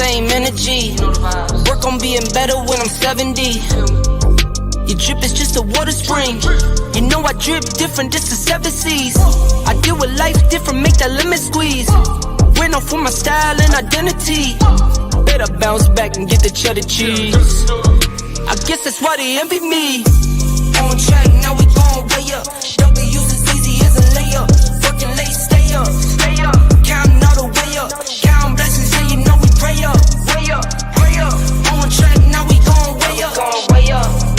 same energy. Work on being better when I'm 70. Your drip is just a water spring. You know I drip different, this is 7 seas. I deal with life different, make that lemon squeeze. Went off for my style and identity. Better bounce back and get the cheddar cheese. I guess that's why they envy me. On track, now we gon' way up. W's as easy as a layup. Working late, stay up. Counting all the way up. Counting blessings, yeah, you know we pray up. Way up, way up. On track, now we gon' way up.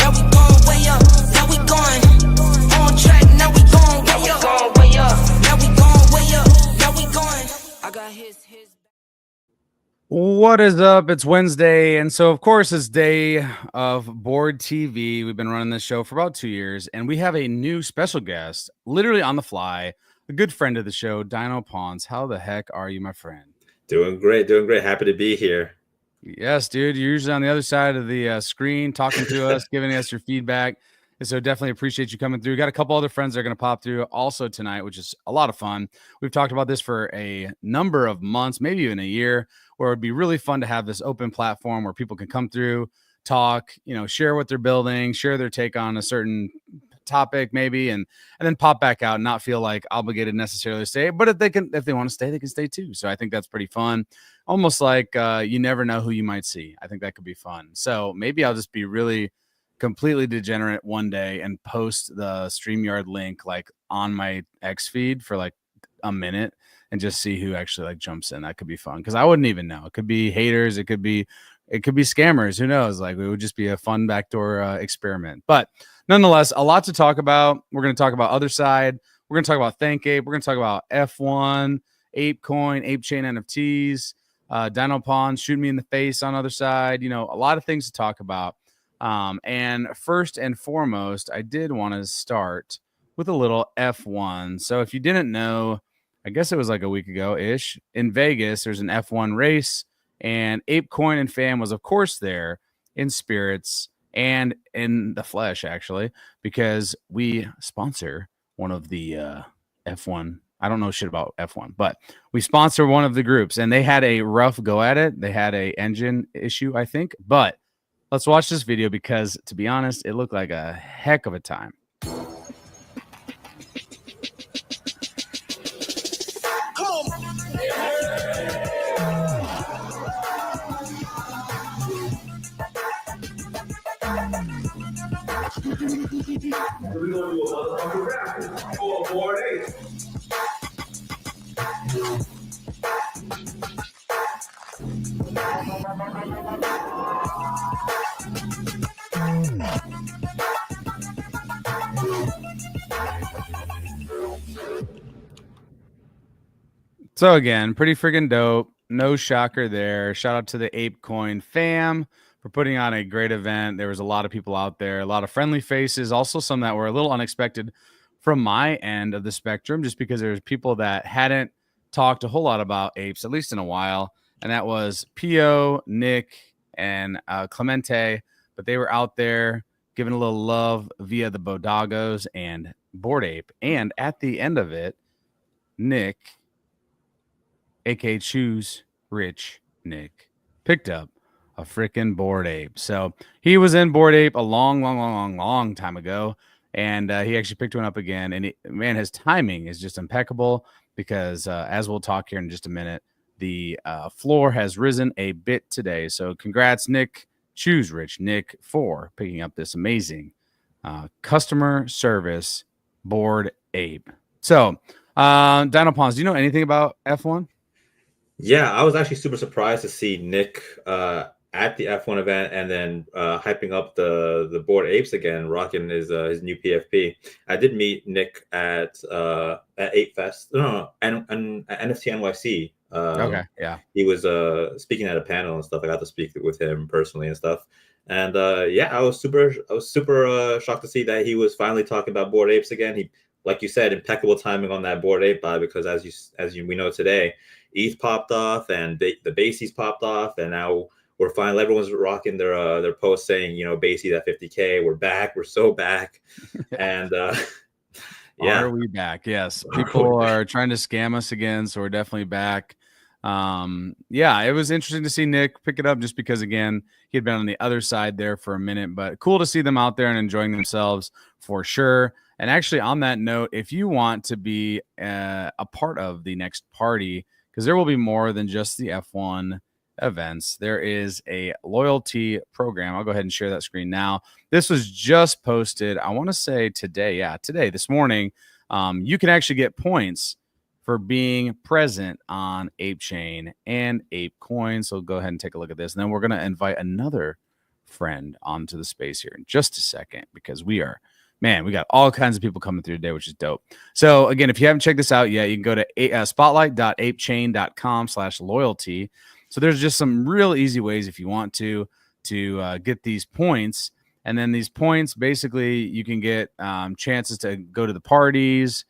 Now we gon' way up. Now we going. On track, now we gon' way up. Now we gon' way up. Now we going. I got his. What is up? It's Wednesday, and so of course it's day of Board TV. We've been running this show for about 2 years, and we have a new special guest, literally on the fly, a good friend of the show, Dino Pawns. How the heck are you, my friend? Doing great. Happy to be here. Yes, dude. You're usually on the other side of the screen, talking to us, giving us your feedback. And so definitely appreciate you coming through. Got a couple other friends that are going to pop through also tonight, which is a lot of fun. We've talked about this for a number of months, maybe even a year, where it'd be really fun to have this open platform where people can come through, talk, share what they're building, share their take on a certain topic maybe, and then pop back out and not feel like obligated necessarily to stay. But if they want to stay, they can stay too. So I think that's pretty fun. Almost like you never know who you might see. I think that could be fun. So maybe I'll just be really completely degenerate one day and post the StreamYard link like on my X feed for like a minute and just see who actually like jumps in. That could be fun because I wouldn't even know. It could be haters, it could be scammers. Who knows? Like it would just be a fun backdoor experiment. But nonetheless, a lot to talk about. We're going to talk about Otherside. We're going to talk about Thank Ape. We're going to talk about F1, Apecoin, Apechain NFTs, Dino Pawns shooting me in the face on Otherside. A lot of things to talk about. And first and foremost, I did want to start with a little F1. So if you didn't know, I guess it was like a week ago-ish, in Vegas, there's an F1 race, and Apecoin and Fam was, of course, there in spirits and in the flesh, actually, because we sponsor one of the F1. I don't know shit about F1, but we sponsor one of the groups, and they had a rough go at it. They had a engine issue, I think, but let's watch this video because, to be honest, it looked like a heck of a time. We're gonna do a motherfucking rap for Board Ape. So again, pretty friggin' dope. No shocker there. Shout out to the Apecoin fam for putting on a great event. There was a lot of people out there, a lot of friendly faces, also some that were a little unexpected from my end of the spectrum, just because there's people that hadn't talked a whole lot about apes, at least in a while. And that was Pio, Nick, and Clemente. But they were out there giving a little love via the Bodagos and Bored Ape. And at the end of it, Nick, aka Choose Rich Nick, picked up a freaking Bored Ape. So he was in Bored Ape a long time ago, and he actually picked one up again. And man, his timing is just impeccable because as we'll talk here in just a minute, the floor has risen a bit today. So congrats, Nick, Choose Rich Nick, for picking up this amazing customer service Bored Ape. So Dino Pawns, do you know anything about F1? Yeah, I was actually super surprised to see Nick at the F1 event and then hyping up the Bored Apes again, rocking his new PFP. I did meet Nick at Ape Fest, and NFT NYC. Okay, yeah. He was speaking at a panel and stuff. I got to speak with him personally and stuff. And yeah, I was super shocked to see that he was finally talking about Bored Apes again. He, like you said, impeccable timing on that Bored Ape buy, because as we know today, ETH popped off and the BAYC's popped off, and now we're finally, everyone's rocking their posts saying, BAYC at 50K, we're back, we're so back. And yeah, are we back? Yes, people are trying to scam us again, so we're definitely back. Yeah, it was interesting to see Nick pick it up just because, again, he had been on the other side there for a minute, but cool to see them out there and enjoying themselves for sure. And actually, on that note, if you want to be a part of the next party, because there will be more than just the F1 events, there is a loyalty program. I'll go ahead and share that screen now. This was just posted, I want to say today. Yeah, today, this morning. You can actually get points for being present on Apechain and Apecoin. So go ahead and take a look at this. And then we're going to invite another friend onto the space here in just a second, because we got all kinds of people coming through today, which is dope. So again, if you haven't checked this out yet, you can go to spotlight.apechain.com/loyalty. So there's just some real easy ways if you want to get these points. And then these points, basically, you can get chances to go to the parties.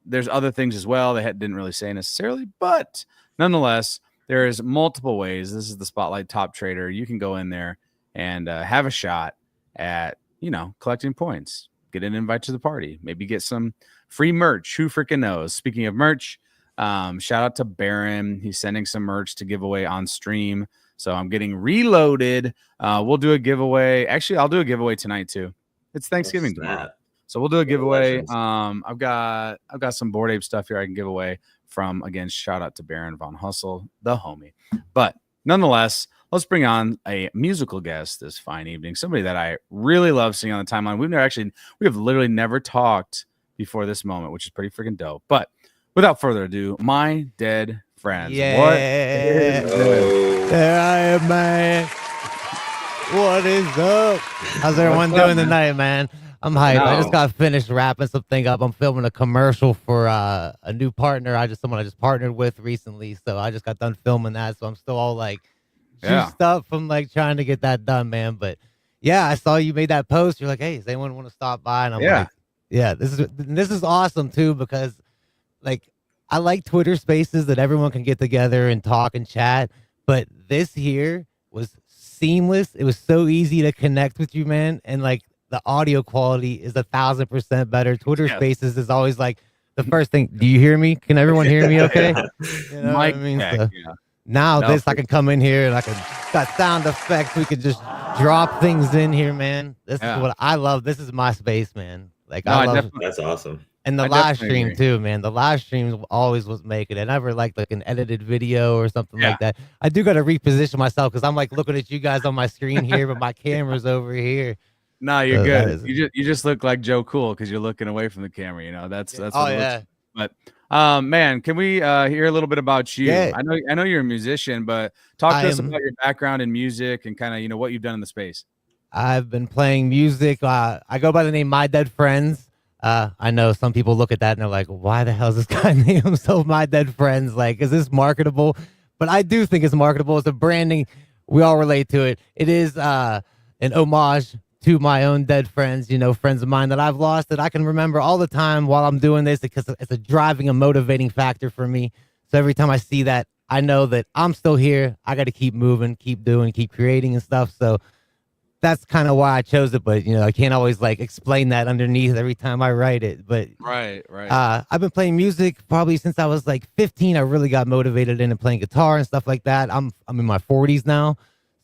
There's other things as well. They didn't really say necessarily, but nonetheless, there is multiple ways. This is the Spotlight Top Trader. You can go in there and have a shot at, collecting points, get an invite to the party, maybe get some free merch. Who freaking knows? Speaking of merch, shout out to Baron. He's sending some merch to give away on stream. So I'm getting reloaded. We'll do a giveaway. Actually, I'll do a giveaway tonight too. It's Thanksgiving tomorrow. So we'll do a giveaway. I've got some Bored Ape stuff here I can give away from, again, shout out to Baron Von Hustle, the homie. But nonetheless, let's bring on a musical guest this fine evening. Somebody that I really love seeing on the timeline. We have literally never talked before this moment, which is pretty freaking dope. But without further ado, my dead friends. Yeah. What is this? There I am, man. What is up? How's everyone doing tonight, man? I'm hyped. I just got finished wrapping something up. I'm filming a commercial for a new partner. Someone I just partnered with recently. So I just got done filming that. So I'm still all like juiced up from like trying to get that done, man. But yeah, I saw you made that post. You're like, hey, does anyone want to stop by? And I'm like, yeah, this is awesome too, because like I like Twitter spaces that everyone can get together and talk and chat. But this here was seamless. It was so easy to connect with you, man. And like, the audio quality is 1,000% better. Twitter Spaces is always like the first thing. Do you hear me? Can everyone hear me okay? You know what I mean? So now I can come in here and I can got sound effects. We could just drop things in here, man. This is what I love. This is my space, man. Like I love that's awesome. And the live stream too, man. The live stream always was making it. I never liked like an edited video or something like that. I do got to reposition myself because I'm like looking at you guys on my screen here, but my camera's over here. No, you're good. You just look like Joe Cool because you're looking away from the camera. That's what it looks like. But man, can we hear a little bit about you? Yeah. I know you're a musician, but talk to us about your background in music and kind of what you've done in the space. I've been playing music. I go by the name My Dead Friends. I know some people look at that and they're like, why the hell is this guy named himself My Dead Friends? Like, is this marketable? But I do think it's marketable. It's a branding. We all relate to it. It is an homage to my own dead friends, friends of mine that I've lost that I can remember all the time while I'm doing this, because it's a driving and motivating factor for me. So every time I see that, I know that I'm still here. I got to keep moving, keep doing, keep creating and stuff. So that's kind of why I chose it. But, I can't always like explain that underneath every time I write it. But right. I've been playing music probably since I was like 15. I really got motivated into playing guitar and stuff like that. I'm in my 40s now.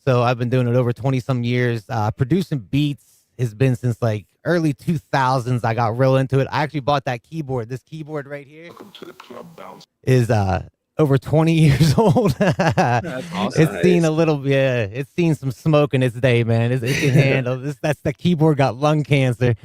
So I've been doing it over 20 some years. Producing beats has been since like early 2000s. I got real into it. I actually bought that keyboard. This keyboard right here is over 20 years old. That's awesome. It's seen a little, it's seen some smoke in its day, man. It can handle this. That's the keyboard got lung cancer.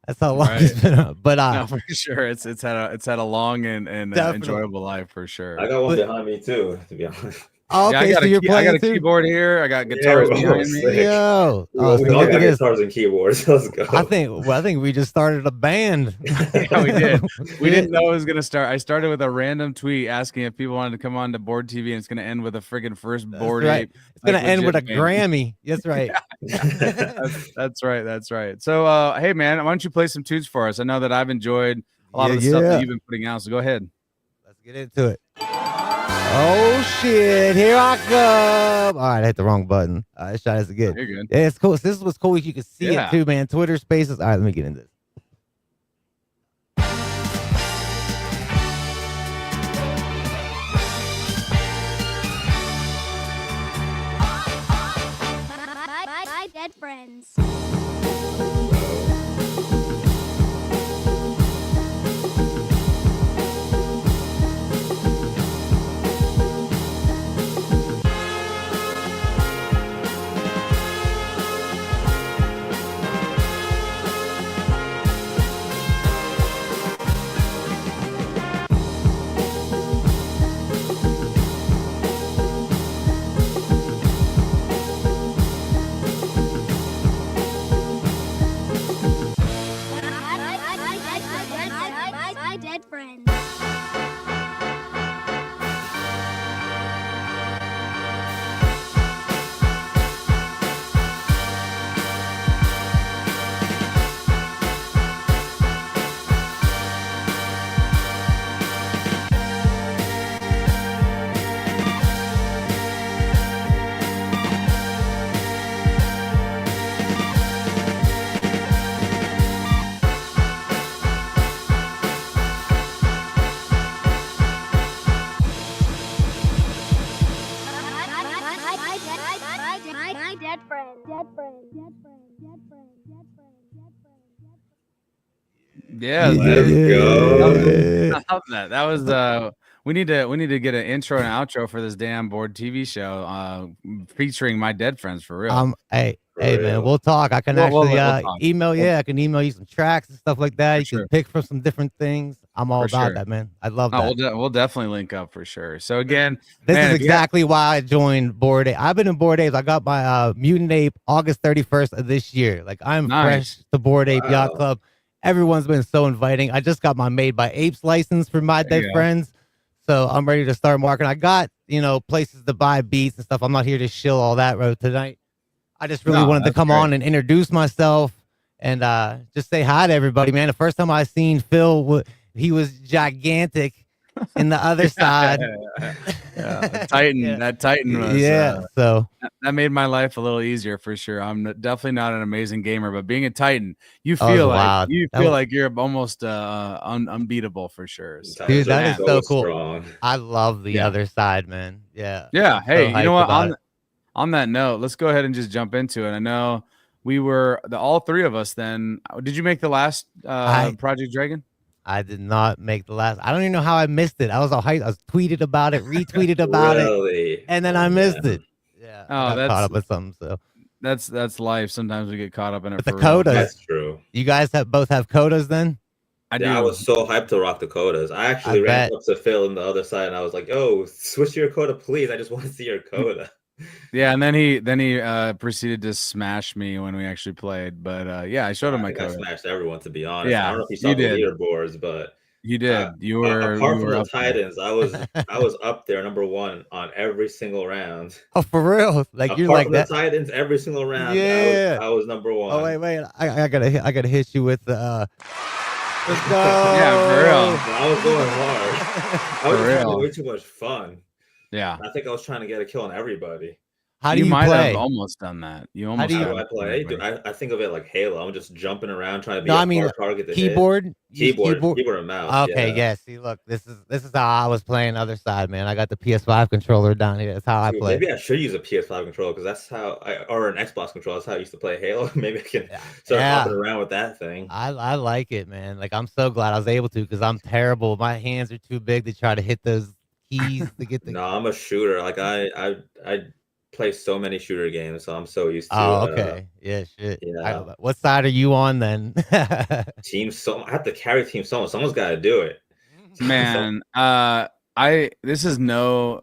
That's how long it's been up. But no, for sure, it's had a long and enjoyable life for sure. I got one behind me too, to be honest. Oh, okay, so you're playing I got a keyboard here. I got guitars behind me. Yo, we all got guitars and keyboards. Let's go. I think we just started a band. Yeah, we did. We didn't know it was gonna start. I started with a random tweet asking if people wanted to come on to Board TV, and it's gonna end with a friggin' first Board Ape. It's gonna end with a Grammy. That's right. That's right. So, hey man, why don't you play some tunes for us? I know that I've enjoyed a lot of the stuff that you've been putting out. So go ahead. Let's get into it. Oh shit, here I come. All right, I hit the wrong button. All right, shot is good. You're good. Yeah, it's cool. So this is what's cool. You can see it too, man. Twitter Spaces. All right, let me get into this. friends. My dead friends. My dead friends. Dead friends. Dead friends. Dead friends. Dead friends. Dead friends. Yeah, Let's go. I love that. That was we need to get an intro and outro for this damn board TV show featuring my dead friends for real. Hey, For man, real. we'll talk. I can We'll actually talk. email. Yeah, I can email you some tracks and stuff like that. For You sure. can pick from some different things. I'm all For about sure. that, man. I love Oh, that. we'll definitely link up for sure. So again, This man, is if you have- exactly why I joined Board Ape. I've been in Board Apes. I got my Mutant Ape August 31st of this year. Like, I'm Nice. fresh to Board Ape Yacht Wow. Club. Everyone's been so inviting. I just got my Made by Apes license for my There you dead go. friends. So I'm ready to start marketing. I got, places to buy beats and stuff. I'm not here to shill all that road tonight. I just really No, wanted to that's come great. on and introduce myself and just say hi to everybody, man. The first time I seen Phil, he was gigantic in the other side. Yeah, Titan. Yeah. That Titan was So that made my life a little easier for sure. I'm definitely not an amazing gamer, but being a Titan, you That was feel wild. like you're almost unbeatable for sure. So, Dude, that is Titans so are cool. strong. I love the Yeah. other side, man. Yeah. yeah. I'm so Hey, you know hyped what? about it. On that note, let's go ahead and just jump into it. I know we were all three of us. Then, did you make the last Project Dragon? I did not make the last. I don't even know how I missed it. I was all hyped. I was tweeted about it, retweeted about it, Really? and then I missed it. Yeah. Oh, I got that's- caught up with something. So That's life. Sometimes we get caught up in it. But the for real. codas- That's true. you guys both have codas then? I do. Yeah, I was so hyped to rock Dakotas. I actually ran bet. up to Phil on the other side, and I was like, "Oh, switch your coda, please. I just want to see your coda." Yeah, and then he proceeded to smash me when we actually played. But yeah, I showed him I my think I code. smashed everyone, to be honest. Yeah, I don't know if you saw you the did. leaderboards, but You did. You were apart you from were the up there. Titans, I was up there number one on every single round. Oh, for real? Like Apart you're like from that? the Titans, every single round, Yeah. I was number one. Oh wait, I gotta hit you with the. Let's go. Yeah, for real. I was going hard. I was For just having real. way too much fun. Yeah. I think I was trying to get a kill on everybody. How do you might play? have almost done that. You almost do you- How got do I it. play? Dude, I think of it like Halo. I'm just jumping around trying to be No, a I mean, hard target to hit. Keyboard? Use Keyboard and mouse. Okay, yeah. yeah. See, look, this is how I was playing other side, man. I got the PS5 controller down here. That's how I Dude, play. maybe I should use a PS5 controller because that's how or an Xbox controller. That's how I used to play Halo. Maybe I can start Yeah. hopping around with that thing. I like it, man. Like I'm so glad I was able to because I'm terrible. My hands are too big to try to hit those keys to get the. No, I'm a shooter. Like I play so many shooter games, so I'm so used to. Oh, okay. Yeah, shit. yeah. What side are you on then? Team so I have to carry team someone. Someone's got to do it. Man, this is no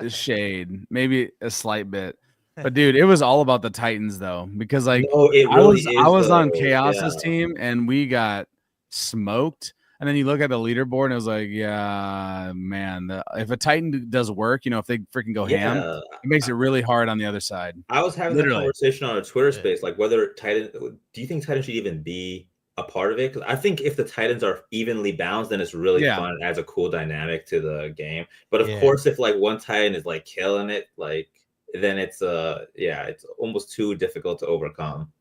shade, maybe a slight bit. But dude, it was all about the Titans though, because like No, it I really was is, on though. Chaos's Yeah. team and we got smoked. And then you look at the leaderboard and it was like, yeah, man, if a Titan does work, if they freaking go ham, Yeah. it makes it really hard on the other side. I was having Literally. that conversation on a Twitter Yeah. space, like whether Titan. Do you think Titan should even be a part of it? Because I think if the Titans are evenly balanced, then it's really Yeah. fun. It adds a cool dynamic to the game. But of Yeah. course, if like one Titan is like killing it, like then it's it's almost too difficult to overcome.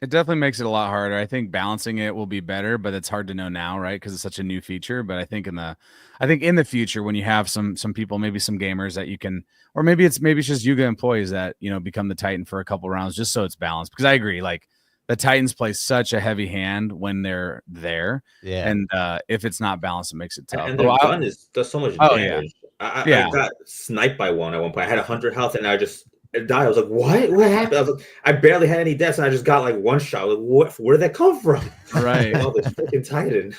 It definitely makes it a lot harder. I think balancing it will be better, but it's hard to know now, right? Because it's such a new feature. But I think in the future, when you have some people, maybe some gamers that you can, or maybe it's just Yuga employees that become the Titan for a couple rounds, just so it's balanced. Because I agree, like the Titans play such a heavy hand when they're there, Yeah. and if it's not balanced, it makes it tough. And their gun does so much Oh, yeah. damage. I Yeah. got sniped by one at one point. I had 100 health and I just died. I was like, what? What happened? I was like, I barely had any deaths and I just got like one shot. Like, what? Where did that come from? Right. Oh, this freaking Titan.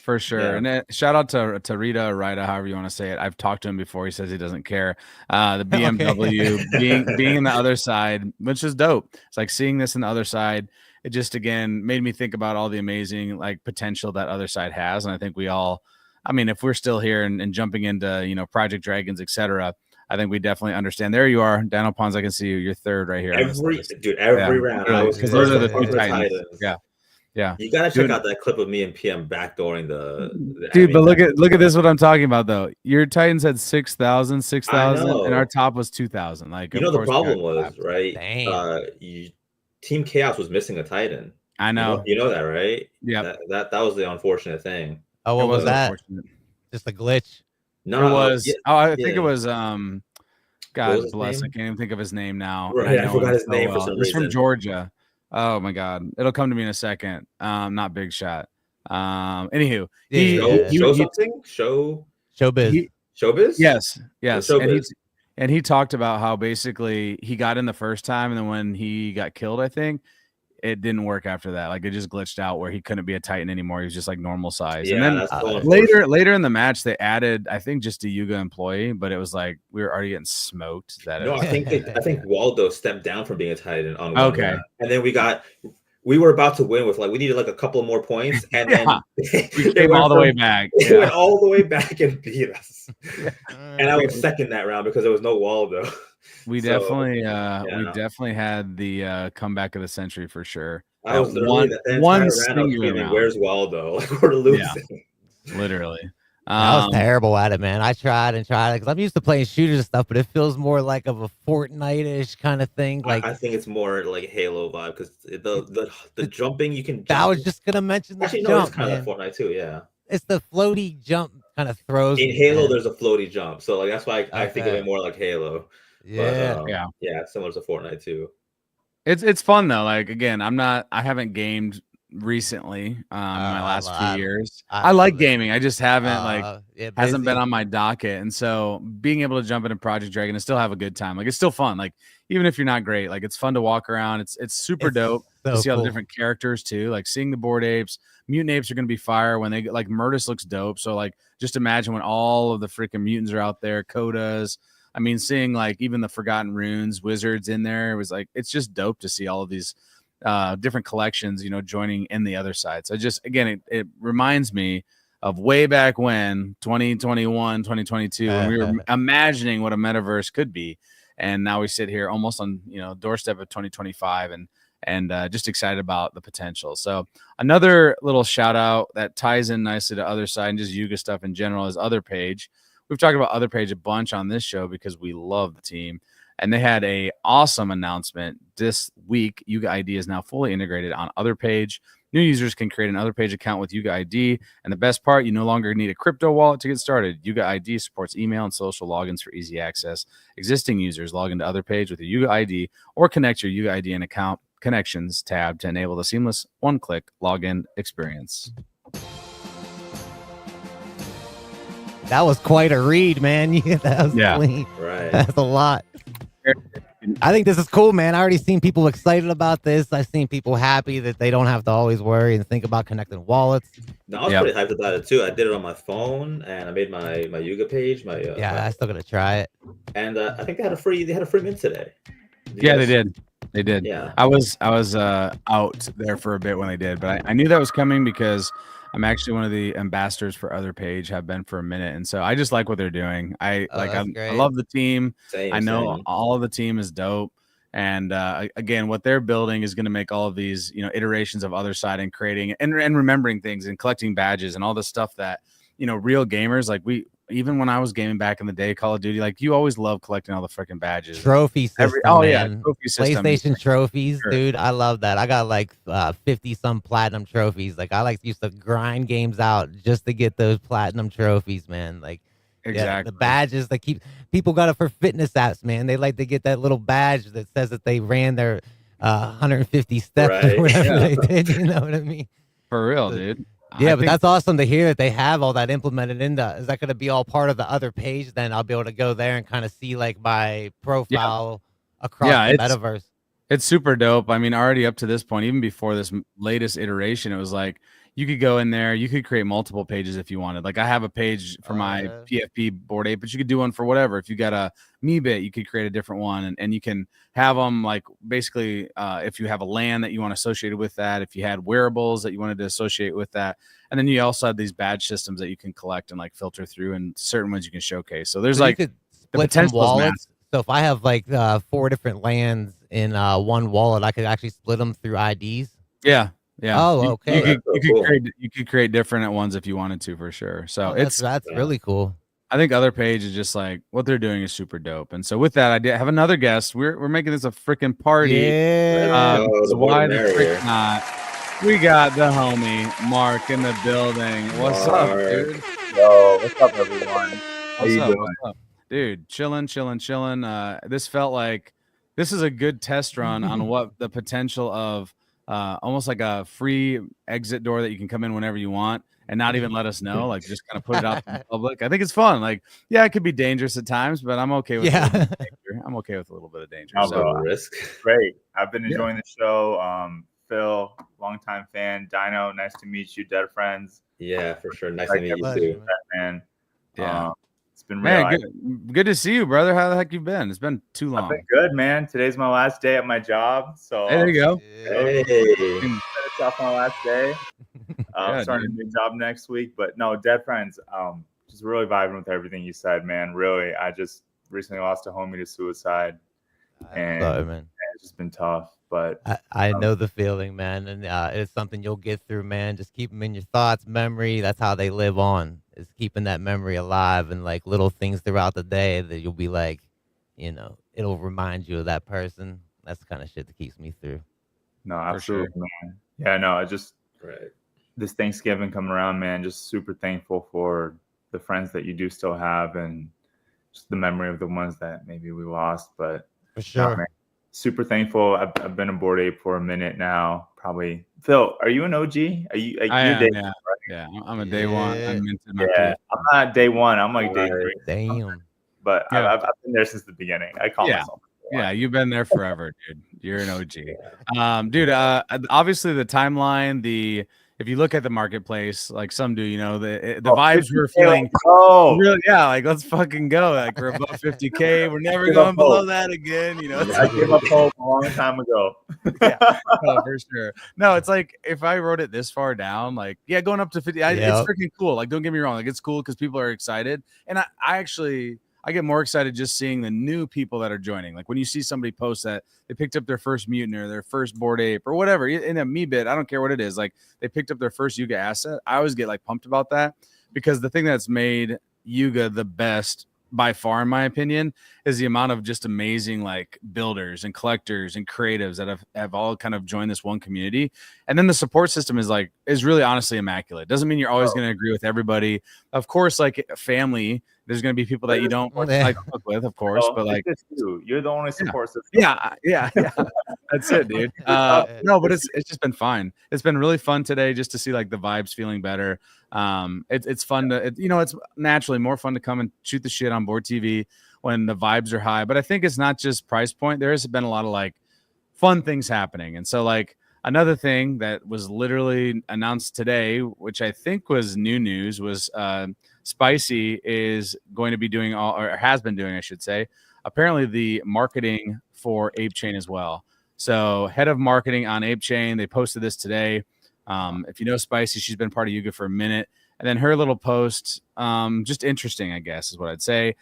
For sure. Yeah. And shout out to Rita, however you want to say it. I've talked to him before. He says he doesn't care. The BMW being in the other side, which is dope. It's like seeing this in the other side. It just, again, made me think about all the amazing like potential that other side has. And I think we all, I mean, if we're still here and jumping into, Project Dragons, etc., I think we definitely understand. There you are, Daniel Pons. I can see you. You're third right here. Every round. I was because those are the two Titans. Titans. Yeah. You gotta check out that clip of me and PM backdooring the dude. But look at this. What I'm talking about though. Your Titans had 6,000, and our top was 2,000. Like, the problem was, right? Damn. Team Chaos was missing a Titan. I know. You know that, right? Yeah. That was the unfortunate thing. Oh, what was that? Just a glitch. No, it was. I think it was. What God was bless. his I name? can't even think of his name now. Right, I forgot his so name for some He's from reason. Georgia. Oh my God, it'll come to me in a second. Not Big Shot. Anywho, Showbiz. Showbiz. Yes. Showbiz. And he talked about how basically he got in the first time, and then when he got killed, I think it didn't work after that. Like, it just glitched out where he couldn't be a Titan anymore. He was just like normal size. Yeah, and then later in the match, they added, I think, just a Yuga employee, but it was like we were already getting smoked. I think Waldo stepped down from being a Titan on one okay, round. And then we were about to win with we needed like a couple more points, and then we came all the way back. They went all the way back and beat us. And I was second that round because there was no Waldo. We definitely had the comeback of the century for sure. I was one singular round. Where's Waldo? Like, we're losing. Yeah, literally. I was terrible at it, man. I tried because I'm used to playing shooters and stuff, but it feels more like of a Fortnite-ish kind of thing. Like, I think it's more like Halo vibe because the jumping you can. I was just gonna mention the jump. It's kind of like Fortnite too. Yeah, it's the floaty jump kind of throws. In Halo, there's a floaty jump, so like that's why I think of it more like Halo. Yeah, but, yeah, it's similar to Fortnite too. It's fun though. Like, again, I haven't gamed recently in my last few years. I like gaming. I just haven't hasn't been on my docket. And so being able to jump into Project Dragon and still have a good time, like, it's still fun. Like, even if you're not great, like, it's fun to walk around. It's super dope to see all the different characters too. Like, seeing the board apes, mutant apes are going to be fire when they get, like, Murtis looks dope. So like, just imagine when all of the freaking mutants are out there, Kodas. I mean, seeing like even the Forgotten Runes wizards in there, it was like, it's just dope to see all of these different collections, joining in the other side. So just, again, it reminds me of way back when 2021, 2022, when we were imagining what a metaverse could be. And now we sit here almost on, doorstep of 2025 and just excited about the potential. So another little shout out that ties in nicely to other side and just Yuga stuff in general is Other Page. We've talked about Other Page a bunch on this show because we love the team. And they had a awesome announcement this week. Yuga ID is now fully integrated on Other Page. New users can create an Other Page account with Yuga ID. And the best part, you no longer need a crypto wallet to get started. Yuga ID supports email and social logins for easy access. Existing users log into Other Page with a Yuga ID or connect your Yuga ID and account connections tab to enable the seamless one-click login experience. That was quite a read, man. That was clean. Right. That's a lot. I think this is cool, man. I already seen people excited about this. I've seen people happy that they don't have to always worry and think about connecting wallets. No, I was pretty hyped about it too. I did it on my phone and I made my Yuga page. I still gotta try it. And I think they had a free mint today. They did. They did. Yeah. I was out there for a bit when they did, but I knew that was coming because I'm actually one of the ambassadors for Other Page, have been for a minute, and so I just like what they're doing. I love the team. I know all of the team is dope, and again, what they're building is going to make all of these iterations of Other Side and creating and remembering things and collecting badges and all the stuff that real gamers like. even when I was gaming back in the day, Call of Duty, like you always love collecting all the freaking badges. Trophy system, man. Trophy system. PlayStation trophies, Sure. dude. I love that. I got like 50 some platinum trophies. Like I used to grind games out just to get those platinum trophies, man. Like Exactly. the badges that people got it for fitness apps, man. They like to get that little badge that says that they ran their 150 steps or whatever they did. You know what I mean? For real, dude. Yeah, but that's awesome to hear that they have all that implemented in the. Is that going to be all part of the other page? Then I'll be able to go there and kind of see like my profile across the metaverse. It's super dope. I mean, already up to this point, even before this latest iteration, it was like you could go in there, you could create multiple pages if you wanted. Like I have a page for my PFP Bored Ape, but you could do one for whatever. If you got a MeBit, you could create a different one, and you can have them like basically if you have a LAN that you want associated with that, if you had wearables that you wanted to associate with that, and then you also have these badge systems that you can collect and like filter through, and certain ones you can showcase. So there's like you could the split some potential is wallets. massive. So if I have like 4 different LANs in one wallet, I could actually split them through IDs. Yeah. Yeah. Oh, okay. You could create different ones if you wanted to, for sure. So that's really cool. I think other page is just like what they're doing is super dope. And so with that, I did have another guest. We're making this a freaking party. Yeah. So why the frick not? We got the homie Mark in the building. What's up, dude? Yo, what's up, everyone? What's up? Dude, chilling. This felt like this is a good test run on what the potential of almost like a free exit door that you can come in whenever you want and not even let us know, like just kind of put it out to the public. I think it's fun. Like, yeah, it could be dangerous at times, but I'm okay with a little bit of danger. I'm okay with a little bit of danger. Risk. Great. I've been enjoying the show. Phil, longtime fan. Dino, nice to meet you. Dead friends. Yeah, for sure. Nice to meet you too, man. Yeah. It's been real. Good to see you, brother. How the heck you been? It's been too long. I've been good, man. Today's my last day at my job, so there you go. Finish off my last day. Starting a new job next week, but no, Dead friends. Just really vibing with everything you said, man. Really, I just recently lost a homie to suicide, and it's just been tough. But I know the feeling, man, and it's something you'll get through, man. Just keep them in your thoughts, memory. That's how they live on. Is keeping that memory alive, and like little things throughout the day that you'll be like, it'll remind you of that person. That's the kind of shit that keeps me through. No, absolutely, man. Yeah, no, I just this Thanksgiving coming around, man. Just super thankful for the friends that you do still have, and just the memory of the ones that maybe we lost. But for sure, man, super thankful. I've been a Bored Ape for a minute now. Probably. Phil, are you an OG? Are you? I am, yeah, I'm a day one. I'm not day one. I'm like day 3. Damn. But I've been there since the beginning. I call myself. Yeah, you've been there forever, dude. You're an OG. Dude, obviously the timeline, if you look at the marketplace, like some do, the vibes we're feeling. Really, yeah, like let's fucking go. Like we're above 50K. We're never going below that again. I gave up hope a long time ago. For sure. No, it's like if I wrote it this far down, like going up to 50, it's freaking cool. Like don't get me wrong, like it's cool because people are excited, and I get more excited just seeing the new people that are joining. Like when you see somebody post that they picked up their first mutant or their first Bored Ape or whatever in a MeBit, I don't care what it is. Like they picked up their first Yuga asset. I always get like pumped about that because the thing that's made Yuga the best by far, in my opinion, is the amount of just amazing like builders and collectors and creatives that have all kind of joined this one community. And then the support system is really honestly immaculate. Doesn't mean you're always going to agree with everybody. Of course, like family, there's going to be people that you don't like with, of course, but like you're the only support system. Yeah. That's it, dude. No, but it's just been fine. It's been really fun today just to see like the vibes feeling better. It's fun to, it's naturally more fun to come and shoot the shit on Board TV when the vibes are high. But I think it's not just price point. There has been a lot of like fun things happening. And so like another thing that was literally announced today, which I think was new news, was Spicy is going to be doing or has been doing, I should say, apparently the marketing for Apechain as well. So head of marketing on Apechain, they posted this today. If you know Spicy, she's been part of Yuga for a minute. And then her little post, just interesting, I guess, is what I'd say.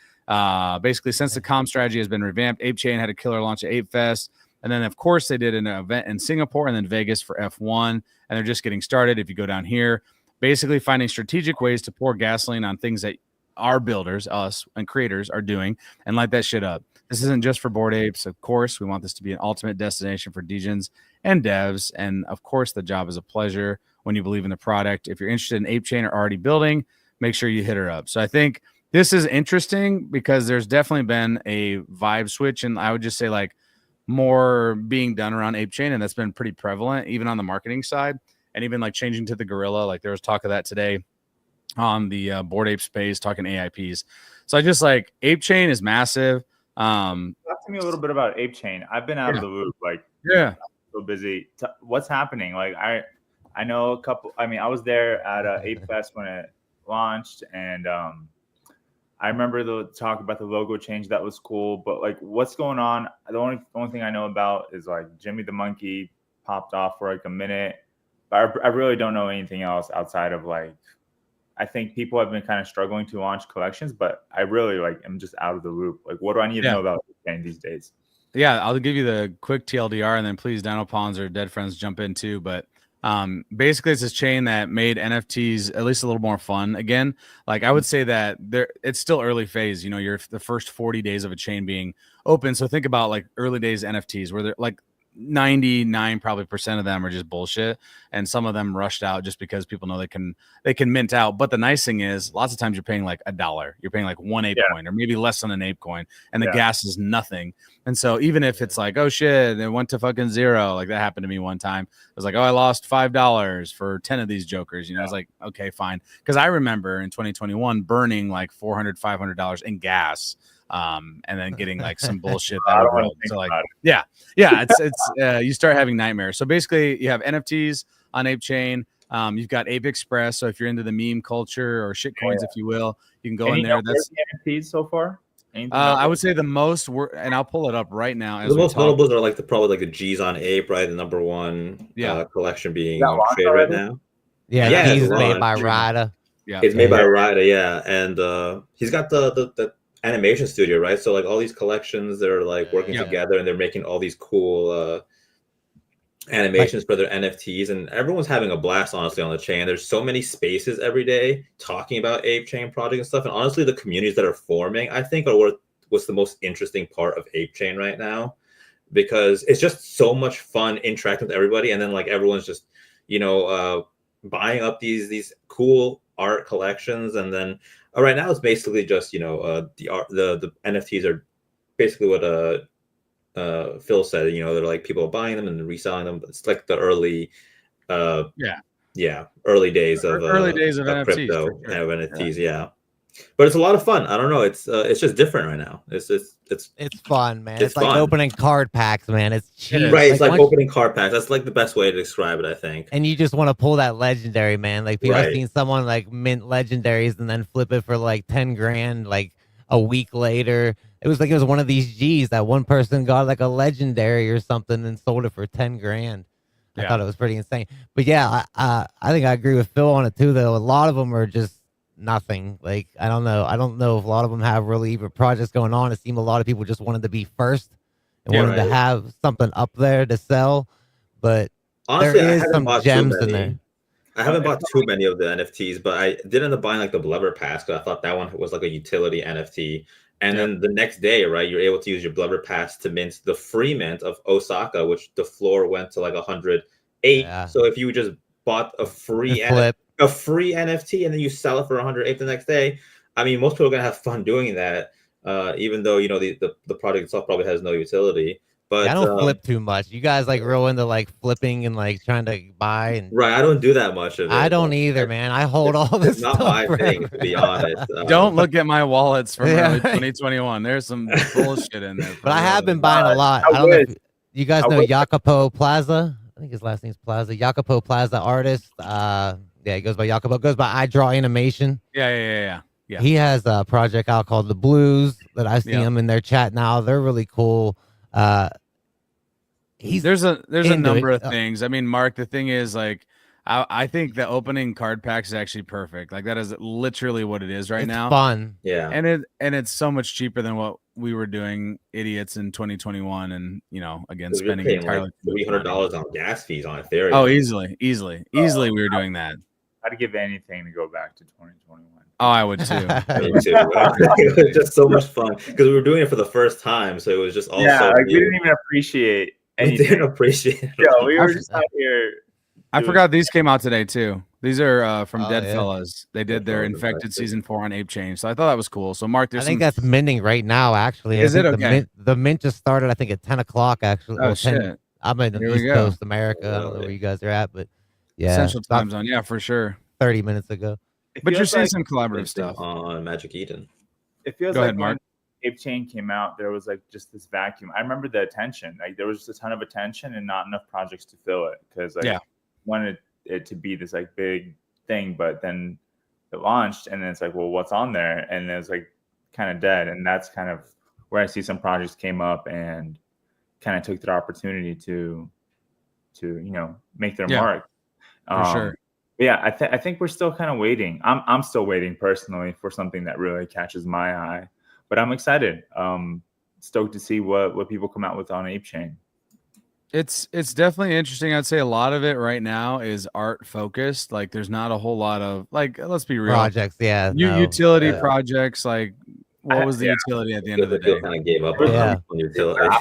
Basically, since the comm strategy has been revamped, Apechain had a killer launch at Ape Fest. And then, of course, they did an event in Singapore and then Vegas for F1. And they're just getting started. If you go down here, basically finding strategic ways to pour gasoline on things that our builders, us and creators are doing, and light that shit up. This isn't just for Bored Apes. Of course, we want this to be an ultimate destination for degens and devs. And of course, the job is a pleasure when you believe in the product. If you're interested in Apechain or already building, make sure you hit her up. So I think this is interesting because there's definitely been a vibe switch, and I would just say like more being done around Apechain, and that's been pretty prevalent even on the marketing side, and even like changing to the Gorilla. Like there was talk of that today on the Bored Ape space, talking AIPs. So I just like Apechain is massive. Talk to me a little bit about Apechain. I've been out of the loop. Like, I'm so busy. What's happening? Like, I know a couple. I mean, I was there at Ape Fest when it launched, and I remember the talk about the logo change. That was cool. But like, what's going on? The only thing I know about is like Jimmy the Monkey popped off for like a minute, but I really don't know anything else outside of like. I think people have been kind of struggling to launch collections, but I really like am just out of the loop. Like, what do I need to know about Apechain these days? Yeah, I'll give you the quick TLDR, and then please Dino Pawns or Dead Friends jump in too. But basically, it's this chain that made NFTs at least a little more fun again. Like I would say that it's still early phase. You know, you're the first 40 days of a chain being open. So think about like early days NFTs where they're like 99 probably % of them are just bullshit, and some of them rushed out just because people know they can mint out. But the nice thing is lots of times you're paying like $1, you're paying like one ape coin or maybe less than an ape coin, and the gas is nothing. And so even if it's like, oh shit, it went to fucking zero, like that happened to me one time. It was like, oh, I lost $5 for 10 of these jokers, you know. I was like, okay, fine, because I remember in 2021 burning like $400-$500 in gas, and then getting like some bullshit that would roll. So like, it's you start having nightmares. So basically, you have NFTs on Apechain. You've got Ape Express. So if you're into the meme culture or shit coins, if you will, you can go in there. That's NFTs so far. I would say the most and I'll pull it up right now. The most notables are like probably like the G's on Ape, right? The number one collection being traded right now. Yeah, he's made by Rada. Yeah, it's made by Rada. Yeah, and he's got the animation studio, right? So like all these collections, they're like working together, and they're making all these cool animations for their NFTs, and everyone's having a blast, honestly, on the chain. There's so many spaces every day talking about Apechain project and stuff, and honestly, the communities that are forming, I think, are what's the most interesting part of Apechain right now, because it's just so much fun interacting with everybody, and then like everyone's just, you know, buying up these cool art collections, and then right now it's basically just, you know, the NFTs are basically what Phil said, you know, they're like people are buying them and reselling them. It's like the early early days of NFTs, crypto and NFTs, but it's a lot of fun. I don't know, it's just different right now. It's fun, man. It's like fun. Opening card packs, man. It's cheap. Right, it's like opening card packs. That's like the best way to describe it, I think. And you just want to pull that legendary, man. Like people have seen someone like mint legendaries and then flip it for like 10 grand like a week later. It was one of these G's that one person got like a legendary or something and sold it for 10 grand. I thought it was pretty insane. But yeah, I think I agree with Phil on it too, though. A lot of them are just nothing. Like, I don't know if a lot of them have really even projects going on. It seemed a lot of people just wanted to be first and wanted to have something up there to sell. But honestly, there is some gems in there. I haven't bought too many of the NFTs, but I did end up buying like the Blubber Pass because I thought that one was like a utility NFT. And then the next day, right, you're able to use your Blubber Pass to mint the free mint of Osaka, which the floor went to like 108. So if you just bought a free NFT and then you sell it for 108 the next day, I mean, most people are gonna have fun doing that, even though, you know, the product itself probably has no utility. But I don't flip too much. You guys like real into like flipping and like trying to buy and I don't do that much of it. I don't either, man. I hold all this stuff. Not my thing, to be honest. Don't look at my wallets from early 2021. There's some bullshit in there. But I have been buying a lot. I don't know if you guys know Jacopo Plaza. I think his last name's Plaza. Jacopo Plaza artist. He goes by Jacopo. Goes by I Draw Animation. Yeah. He has a project out called The Blues that I see him in their chat now. They're really cool. There's a number of things. I mean, Mark, the thing is, like, I think the opening card packs is actually perfect. Like, that is literally what it is right now. Fun. Yeah. And it's so much cheaper than what we were doing, idiots, in 2021. And, you know, again, spending entirely like $300 on gas fees on Ethereum. Oh, easily we were doing that. I'd give anything to go back to 2021. Oh, I would too. Me too. It was just so much fun because we were doing it for the first time, so it was just all so like new. we didn't even appreciate We anything. didn't appreciate it. Yeah, we were just out here. I forgot these came out today too. These are from Oh, Dead yeah. Fellas. They did their Fellas Infected Infected. season 4 on Apechain, so I thought that was cool. So Mark, I there's think some. that's minting right now. Actually, Is I it think okay? The mint just started. I think at 10 o'clock. Actually, Oh well, 10, shit! I'm in the Here we East go. Coast, America. I don't know where Really? you guys are at, but yeah, Central about time zone, yeah, for sure. 30 minutes ago. It But you're feels seeing like, some collaborative Same stuff. thing on Magic Eden. it feels Go like ahead, when Mark. Apechain came out, there was like just this vacuum. I remember the attention. Like there was just a ton of attention and not enough projects to fill it because like Yeah. wanted it to be this like big thing, but then it launched and then it's like, well, what's on there? And it's like kind of dead. And that's kind of where I see some projects came up and kind of took their opportunity to make their Yeah, mark. For sure. Yeah, I think we're still kind of waiting. I'm still waiting personally for something that really catches my eye, but I'm excited. Stoked to see what people come out with on Apechain. It's definitely interesting. I'd say a lot of it right now is art focused. Like there's not a whole lot of like, let's be real, Projects, yeah. no, utility yeah. projects. Like what was the Yeah. utility at the end of the They day? kind of gave up on, Yeah. on utility.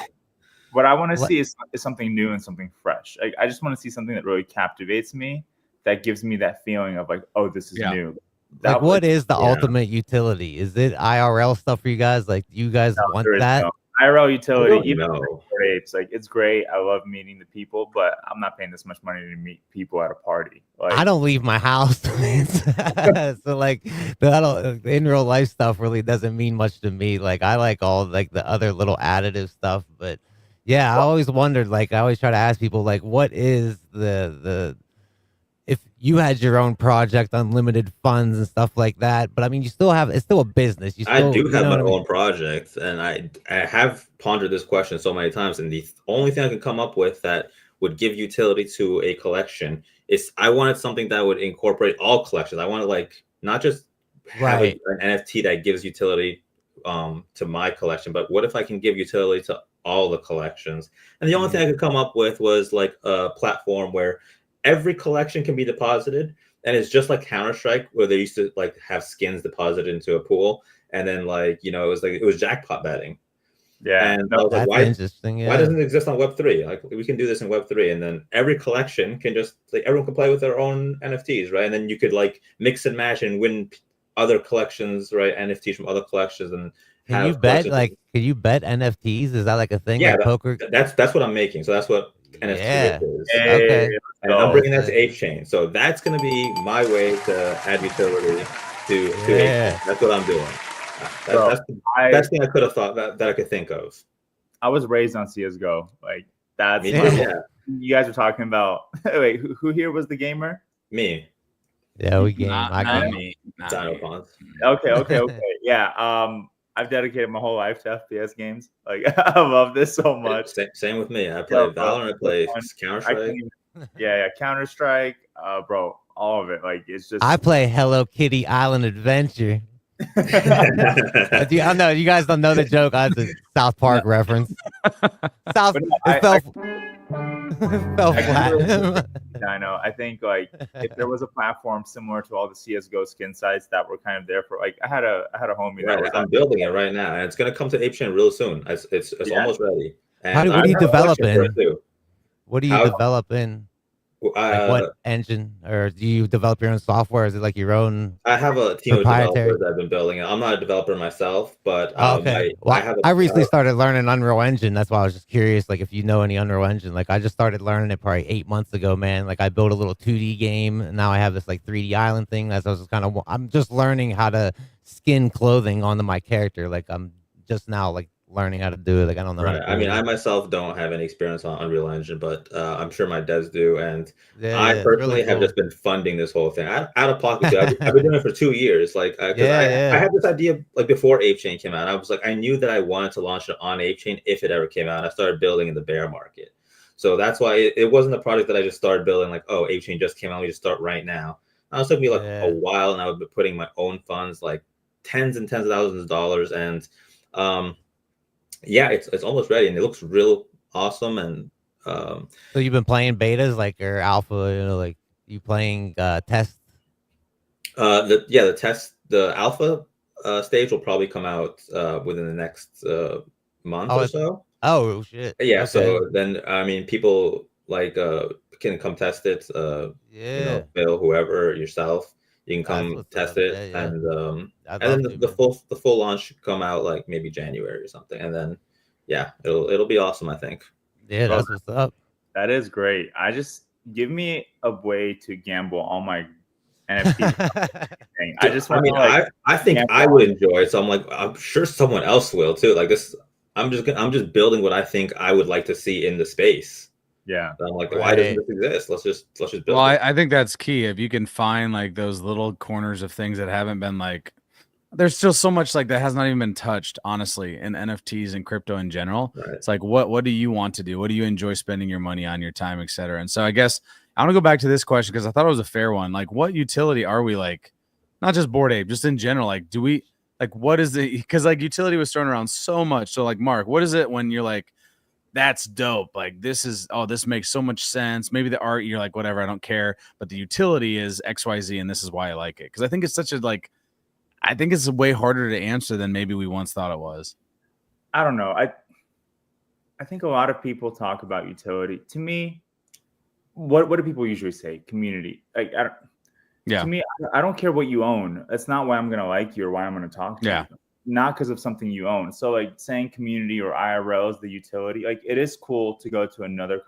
What I want to What- see is something new and something fresh. Like I just want to see something that really captivates me, that gives me that feeling of like, oh, this is Yeah. new. Like, what is the yeah. ultimate utility? Is it IRL stuff for you guys? Like, you guys want There is that? no IRL I utility, don't even know. for apes. Like it's great. I love meeting the people, but I'm not paying this much money to meet people at a party. Like I don't leave my house, so like the in real life stuff really doesn't mean much to me. Like I like all like the other little additive stuff, but yeah, I always wondered. Like I always try to ask people, like, what is the if you had your own project, unlimited funds and stuff like that? But I mean, you still have it's still a business. You still, I do you have know my what I mean? own project, and I have pondered this question so many times, and the only thing I can come up with that would give utility to a collection is I wanted something that would incorporate all collections. I wanted like not just have Right. an NFT that gives utility to my collection, but what if I can give utility to all the collections? And the only thing I could come up with was like a platform where every collection can be deposited, and it's just like Counter-Strike where they used to like have skins deposited into a pool, and then like it was jackpot betting. yeah, And no, I was like, That's interesting. why Yeah. doesn't it exist on Web3? Like we can do this in Web3, and then every collection can just like everyone can play with their own NFTs, right? And then you could like mix and match and win other collections, right? NFTs from other collections, and Can you bet can you bet NFTs? Is that like a thing? Yeah, like poker? that's what I'm making. So that's what NFT Yeah. is. Hey, Okay. let's And I'm go. bringing that to Apechain. So that's going to be my way to add utility to Yeah. Apechain. That's what I'm doing. Bro, That's the I best thing I could have thought that I could think of. I was raised on CS:GO. Like that's Me my too, whole- yeah. You guys were talking about. Wait, who here was the gamer? Me. Yeah, we game. Not I game. me. Not Dino me. Ponds. Okay. Yeah. I've dedicated my whole life to FPS games. Like I love this so much. Same with me. I play Yeah, bro. Valorant, I play I Counter-Strike. can't even- yeah, Counter-Strike, bro, all of it. Like it's just I play Hello Kitty Island Adventure. I don't know. You guys don't know the joke. That's a South Park reference. South. But no, It fell, fell I flat. Dino. I think like if there was a platform similar to all the CS:GO skin sites that were kind of there for like I had a homie that Right, was I'm building it right now, and it's going to come to Apechain real soon. It's Yeah. almost ready. And What do you I have a develop question for in? it too. What do you How- develop in? Like what engine, or do you develop your own software? Is it like your own? I have a team of Proprietary. developers that have been building it. I'm not a developer myself, but Oh, okay. Well, I have. I recently started learning Unreal Engine. That's why I was just curious, like if you know any Unreal Engine. Like I just started learning it probably 8 months ago, man. Like I built a little 2D game, and now I have this like 3D island thing. That's I was just I'm just learning how to skin clothing onto my character. Like I'm just now like learning how to do it. Like I don't know. How Right. to do I mean, it. I myself don't have any experience on Unreal Engine, but I'm sure my devs do. And Yeah, I it's personally really have cool. just been funding this whole thing. Out of pocket. Too. I've been doing it for 2 years. Like, because I had this idea like before Apechain came out. I was like, I knew that I wanted to launch it on Apechain if it ever came out. I started building in the bear market. So that's why it wasn't a project that I just started building like, oh, Apechain just came out. We just start right now. It took me like a while, and I would be putting my own funds, like tens and tens of thousands of dollars. And yeah, it's almost ready, and it looks real awesome. And So you've been playing betas, like or alpha, like you playing test? The alpha stage will probably come out within the next month or so. Oh shit. Yeah, Okay. so then I mean people like can come test it. Yeah. Phil, whoever, yourself, you can That's come what's test up. it, Yeah, yeah. I'd and love then to, the man. full launch should come out like maybe January or something, and then yeah, it'll be awesome, I think. Yeah, Bro, that's what's up. that is great. I just give me a way to gamble all my NFTs. I just I want mean, to like I think gamble I would on. enjoy it, so I'm sure someone else will too. Like this, I'm just building what I think I would like to see in the space. Yeah. So I'm like, why doesn't Right. this exist? Let's just build Well, it. I think that's key. If you can find like those little corners of things that haven't been like, there's still so much like that has not even been touched, honestly, in NFTs and crypto in general. Right. It's like, what do you want to do? What do you enjoy spending your money on, your time, et cetera? And so I guess I want to go back to this question because I thought it was a fair one. Like, what utility are we like? Not just Bored Ape, just in general. Like, do we like what is the because like utility was thrown around so much. So like, Mark, what is it when you're like, that's dope. Like this makes so much sense. Maybe the art, you're like, whatever, I don't care. But the utility is XYZ, and this is why I like it. Because I think it's such a I think it's way harder to answer than maybe we once thought it was. I don't know. I think a lot of people talk about utility. To me, what do people usually say? Community. Like to me, I don't care what you own. That's not why I'm gonna like you or why I'm gonna talk to you. Not because of something you own. So like saying community or IRL is the utility. Like it is cool to go to another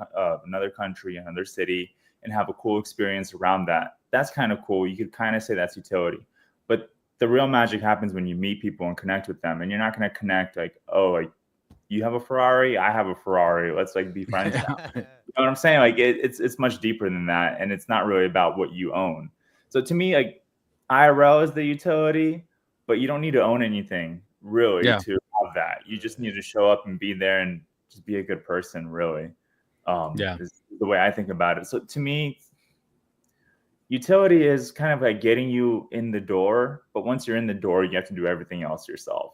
country, another city, and have a cool experience around that. That's kind of cool. You could kind of say that's utility. But the real magic happens when you meet people and connect with them. And you're not going to connect like, oh, like you have a Ferrari, I have a Ferrari. Let's like be friends now. You know what I'm saying? Like it's much deeper than that. And it's not really about what you own. So to me, like IRL is the utility, but you don't need to own anything really to have that. You just need to show up and be there and just be a good person, really. Is the way I think about it. So to me, utility is kind of like getting you in the door, but once you're in the door, you have to do everything else yourself.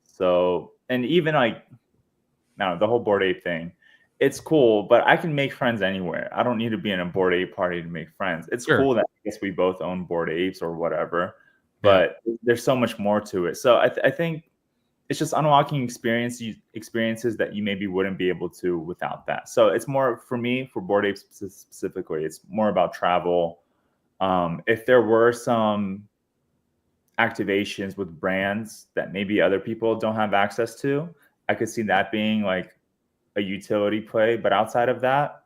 So, and even like, now the whole Bored Ape thing, it's cool, but I can make friends anywhere. I don't need to be in a Bored Ape party to make friends. It's cool that I guess we both own Bored Apes or whatever, but there's so much more to it. So I think it's just unlocking experiences that you maybe wouldn't be able to without that. So it's more for me, for Bored Apes specifically, it's more about travel. If there were some activations with brands that maybe other people don't have access to, I could see that being like a utility play. But outside of that,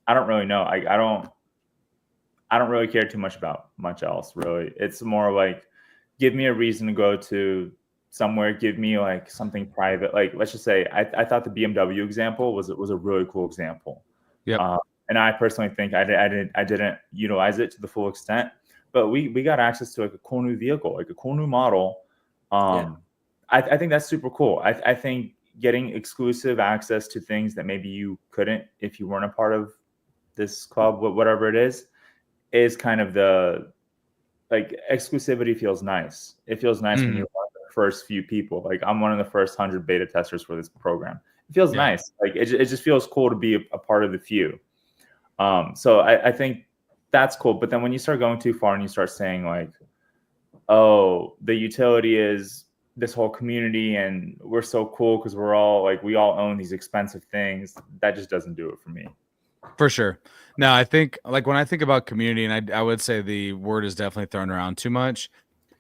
I don't really know. I don't really care too much about much else, really. It's more like, give me a reason to go to somewhere, give me like something private. Like, let's just say, I thought the BMW example was a really cool example. Yeah. And I personally think I didn't utilize it to the full extent, but we got access to like a cool new vehicle, like a cool new model. I think that's super cool. I think getting exclusive access to things that maybe you couldn't if you weren't a part of this club, whatever it is kind of the, like, exclusivity feels nice. It feels nice when you're one of the first few people. Like I'm one of the first 100 beta testers for this program. It feels nice. Like it just feels cool to be a part of the few. So I think that's cool. But then when you start going too far and you start saying like, oh, the utility is this whole community and we're so cool because we all own these expensive things, that just doesn't do it for me. For sure. No, I think like when I think about community, and I would say the word is definitely thrown around too much.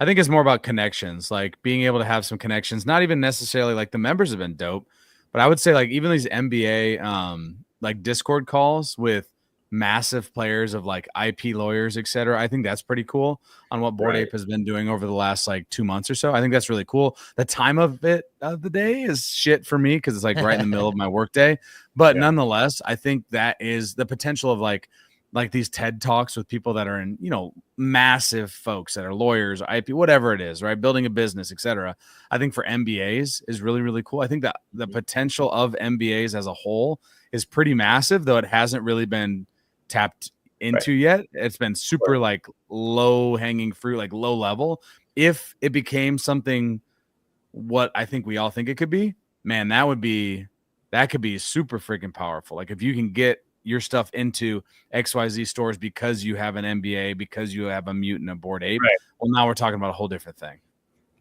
I think it's more about connections, like being able to have some connections, not even necessarily like the members have been dope, but I would say like even these NBA like Discord calls with massive players of like IP lawyers, etc. I think that's pretty cool on what Bored Ape has been doing over the last like 2 months or so. I think that's really cool. The time of it of the day is shit for me because it's like right in the middle of my workday. But nonetheless, I think that is the potential of like these TED Talks with people that are in, massive folks that are lawyers, IP, whatever it is, right? Building a business, etc. I think for MBAs is really, really cool. I think that the potential of MBAs as a whole is pretty massive, though it hasn't really been tapped into yet. It's been super like low hanging fruit, like low level. If it became something what I think we all think it could be, man, that could be super freaking powerful. Like if you can get your stuff into XYZ stores because you have an NBA, because you have a mutant, a Bored Ape. Right. Well, now we're talking about a whole different thing.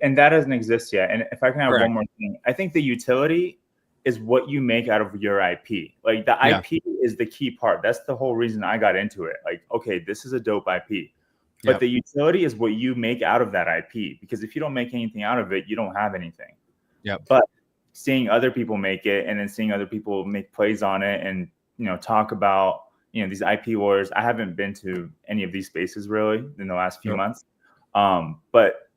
And that doesn't exist yet. And if I can have Correct. one more thing, I think the utility is what you make out of your IP. Like the IP is the key part. That's the whole reason I got into it. Like, okay, this is a dope IP. But the utility is what you make out of that IP. Because if you don't make anything out of it, you don't have anything. Yep. But seeing other people make it and then seeing other people make plays on it and, you know, talk about, you know, these IP wars. I haven't been to any of these spaces really in the last few months. But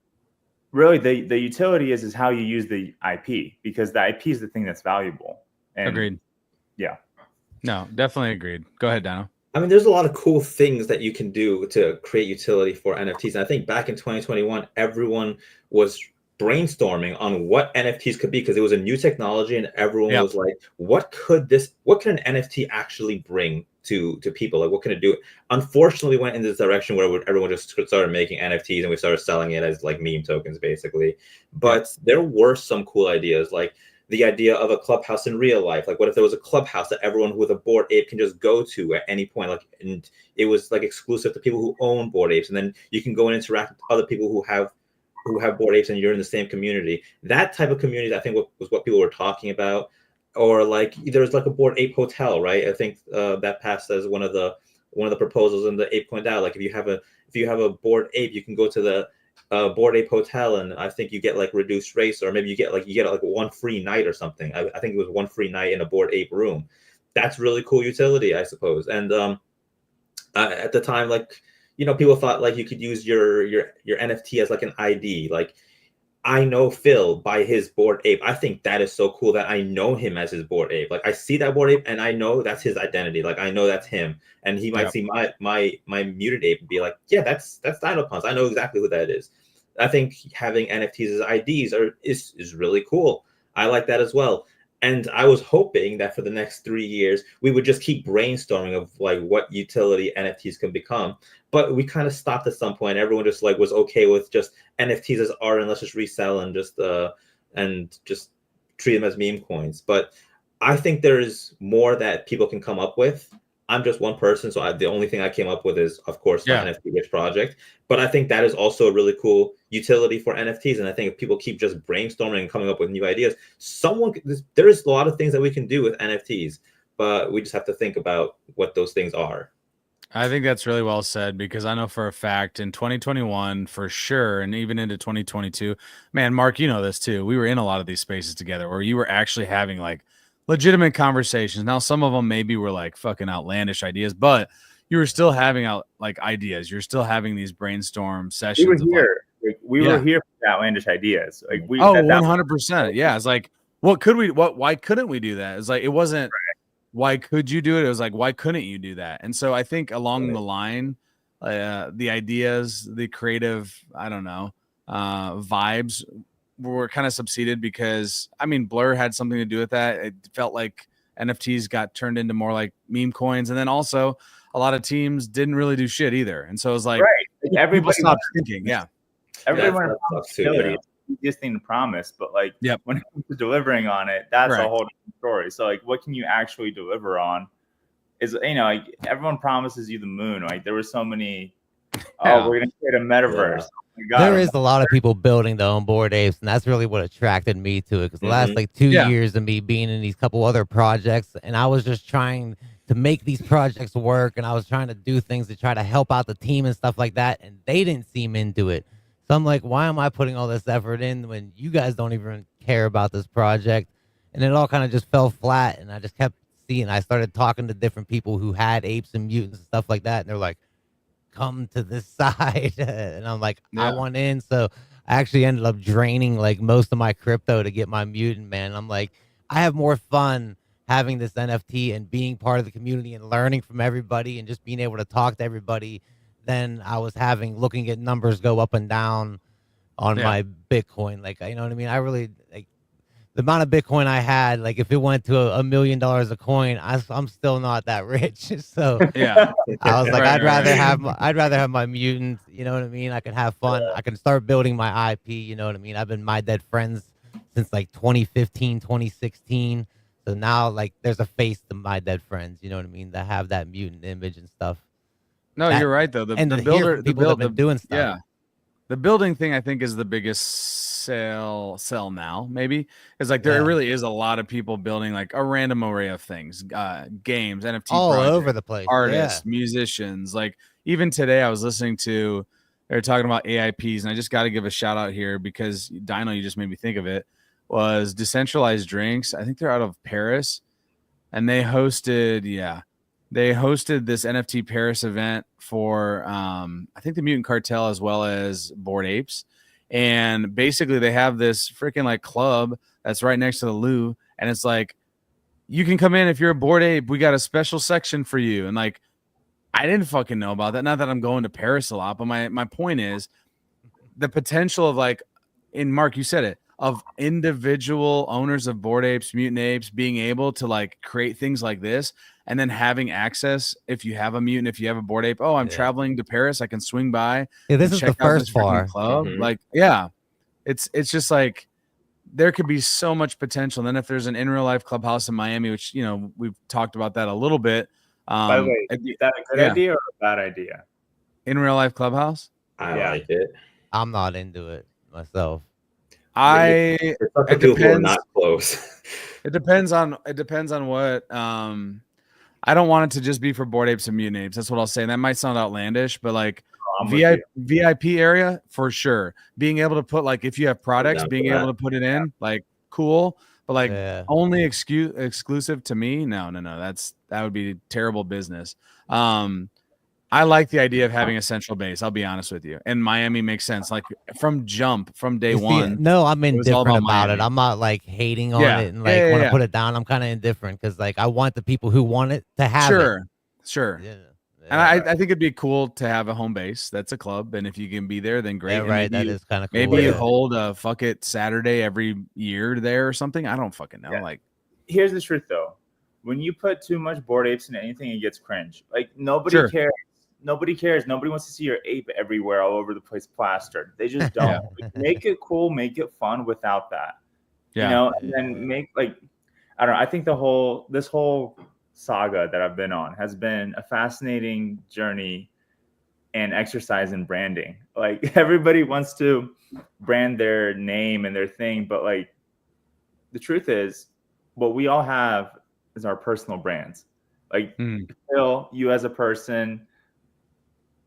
really, the utility is how you use the IP, because the IP is the thing that's valuable. And agreed. Yeah. No, definitely agreed. Go ahead, Dano. I mean, there's a lot of cool things that you can do to create utility for NFTs. And I think back in 2021, everyone was brainstorming on what NFTs could be, because it was a new technology and everyone was like, what can an NFT actually bring to people? Like, what can it do? Unfortunately, we went in this direction where everyone just started making NFTs and we started selling it as like meme tokens, basically. But there were some cool ideas, like the idea of a clubhouse in real life. Like, what if there was a clubhouse that everyone with a Bored Ape can just go to at any point? Like, and it was like exclusive to people who own Bored Apes, and then you can go and interact with other people who have Bored Apes, and you're in the same community. That type of community, I think, was what people were talking about. Or like there's like a Bored Ape hotel, right? I think that passed as one of the proposals in the Apecoin DAO. Like, if you have a Bored Ape, you can go to the Bored Ape hotel, and I think you get like reduced rates, or maybe you get like one free night or something. I think it was one free night in a Bored Ape room. That's really cool utility, I suppose. And at the time, like, you know, people thought like you could use your NFT as like an ID. Like, I know Phil by his Bored Ape. I think that is so cool that I know him as his Bored Ape. Like, I see that Bored Ape and I know that's his identity. Like, I know that's him. And he might see my muted ape and be like, yeah, that's Dinopunks. I know exactly who that is. I think having NFTs as IDs is really cool. I like that as well. And I was hoping that for the next 3 years, we would just keep brainstorming of like what utility NFTs can become. But we kind of stopped at some point. Everyone just like was okay with just NFTs as art, and let's just resell and just treat them as meme coins. But I think there's more that people can come up with. I'm just one person, so the only thing I came up with is, of course, the NFT Rich project. But I think that is also a really cool utility for NFTs. And I think if people keep just brainstorming and coming up with new ideas, there is a lot of things that we can do with NFTs, but we just have to think about what those things are. I think that's really well said, because I know for a fact in 2021, for sure, and even into 2022, man, Mark, you know this too. We were in a lot of these spaces together where you were actually having like legitimate conversations. Now, some of them maybe were like fucking outlandish ideas, but you were still having like ideas. You're still having these brainstorm sessions. We were here. We were here for outlandish ideas. Like, we 100%. Yeah. It's like, why couldn't we do that? It's like, it wasn't, why could you do it? It was like, why couldn't you do that? And so I think along the line, the ideas, the creative, I don't know, vibes were kind of subsided, because I mean, Blur had something to do with that. It felt like NFTs got turned into more like meme coins, and then also a lot of teams didn't really do shit either. And so it was like, everybody stopped thinking. Everyone wants utility. It's the easiest thing to promise, but like when it comes to delivering on it, that's a whole different story. So like, what can you actually deliver on? Is, you know, like, everyone promises you the moon. Like, there were so many. Oh, we're gonna create a metaverse. There is a lot of people building their own Bored Apes, and that's really what attracted me to it. Because the last like 2 years of me being in these couple other projects, and I was just trying to make these projects work, and I was trying to do things to try to help out the team and stuff like that, and they didn't seem into it. So I'm like, why am I putting all this effort in when you guys don't even care about this project? And it all kind of just fell flat, and I just kept seeing. I started talking to different people who had apes and mutants and stuff like that, and they're like, come to this side. And I'm like, I want in. So I actually ended up draining like most of my crypto to get my mutant, man. I'm like, I have more fun having this NFT and being part of the community and learning from everybody and just being able to talk to everybody than I was having looking at numbers go up and down on my Bitcoin. Like, you know what I mean? I really like the amount of Bitcoin I had. Like, if it went to $1 million a coin, I'm still not that rich. So I was like, I'd rather have my mutant. You know what I mean? I can have fun. I can start building my IP. You know what I mean? I've been My Dead Friends since like 2015, 2016. So now, like, there's a face to my dead friends. You know what I mean? That have that mutant image and stuff. No, That- you're right though. and The to hear builder, from the people that have build, been doing stuff. yeah, the building thing I think is the biggest sell now. Maybe it's like there Yeah. really is a lot of people building like a random array of things, games, NFT all projects, over the place. artists, musicians. Like even today, I was listening to they're talking about AIPs, and I just got to give a shout out here because Dino, you just made me think of it. Was Decentralized Drinks? I think they're out of Paris, and they hosted this NFT Paris event for I think the Mutant Cartel as well as Bored Apes. And basically they have this freaking like club that's right next to the Louvre, and it's like you can come in if you're a Bored Ape. We got a special section for you. And like I didn't fucking know about that. Not that I'm going to Paris a lot, but my point is the potential of like, in Mark, you said it, of individual owners of Bored Apes, Mutant Apes being able to like create things like this, and then having access. If you have a mutant, if you have a Bored Ape, oh, I'm traveling to Paris, I can swing by. Yeah, this and is check the out first this freaking bar. club. Mhm. Like, yeah, it's just like there could be so much potential. And then if there's an in real life clubhouse in Miami, which you know we've talked about that a little bit. By the way, is that a good idea or a bad idea? In real life clubhouse, I like it. I'm not into it myself. It's up to it people who are depends. not close. It depends on what. I don't want it to just be for Bored Apes and Mutant Apes. That's what I'll say. And that might sound outlandish, but like I'm with VIP area for sure. Being able to put like if you have products, down being for able that. to put it in, like cool. But like Yeah. only exclusive to me, no. That would be terrible business. I like the idea of having a central base. I'll be honest with you, and Miami makes sense. Like from day You see, one. no, I'm it was all indifferent about about it. Miami. I'm not like hating on Yeah. it and like Yeah, want to yeah. put it down. I'm kind of indifferent because like I want the people who want it to have Sure. it. Yeah. And I think it'd be cool to have a home base. That's a club, and if you can be there, then great. Yeah, And right. maybe That you- is kind of cool. Maybe you yeah. hold a fuck it Saturday every year there or something. I don't fucking know. Yeah. Like, Here's the truth though. When you put too much Bored Apes in anything, it gets cringe. Like nobody Sure. cares. Nobody cares. Nobody wants to see your ape everywhere, all over the place, plastered. They just don't. Yeah. Like, make it cool, make it fun without that. yeah, You know, and then make like I don't know. I think this whole saga that I've been on has been a fascinating journey and exercise in branding. Like everybody wants to brand their name and their thing, but like the truth is what we all have is our personal brands. Like Phil, you as a person,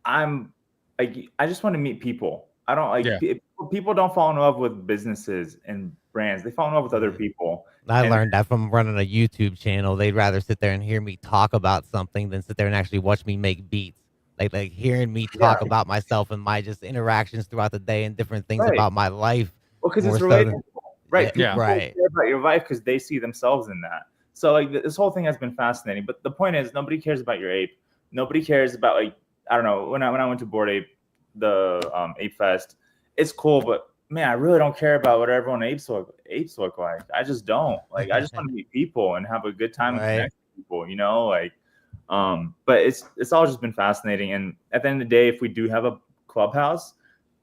I'm like I just want to meet people. I don't like people don't fall in love with businesses and brands. They fall in love with other people. I And- learned that from running a YouTube channel. They'd rather sit there and hear me talk about something than sit there and actually watch me make beats. Like hearing me talk about myself and my just interactions throughout the day and different things Right. about my life. Well, because more it's so relatable, than- right? Yeah. People Right. care about your life because they see themselves in that. So like this whole thing has been fascinating. But the point is, nobody cares about your ape. Nobody cares about like I don't know. When I went to Bored Ape, the Ape Fest, it's cool, but man, I really don't care about what everyone apes look like. I just don't. Like I just want to meet people and have a good time and Right. connect with people. You know, like but it's all just been fascinating. And at the end of the day, if we do have a clubhouse,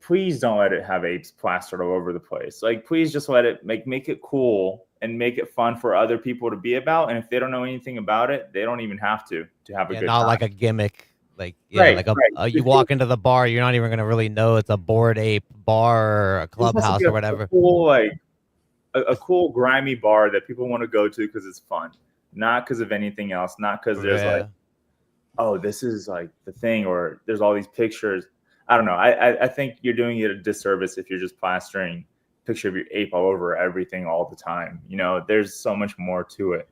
please don't let it have apes plastered all over the place. Like, please just let it make it cool and make it fun for other people to be about. And if they don't know anything about it, they don't even have to have a Yeah, good not time. like a gimmick. Like yeah, Right, like right. you walk into the bar, you're not even gonna really know it's a Bored Ape bar or a It just has to clubhouse be or a whatever. cool, like a cool grimy bar that people want to go to because it's fun, not because of anything else, not because there's Yeah. like, oh, this is like the thing, or there's all these pictures. I don't know. I think you're doing it a disservice if you're just plastering a picture of your ape all over everything all the time. You know, there's so much more to it.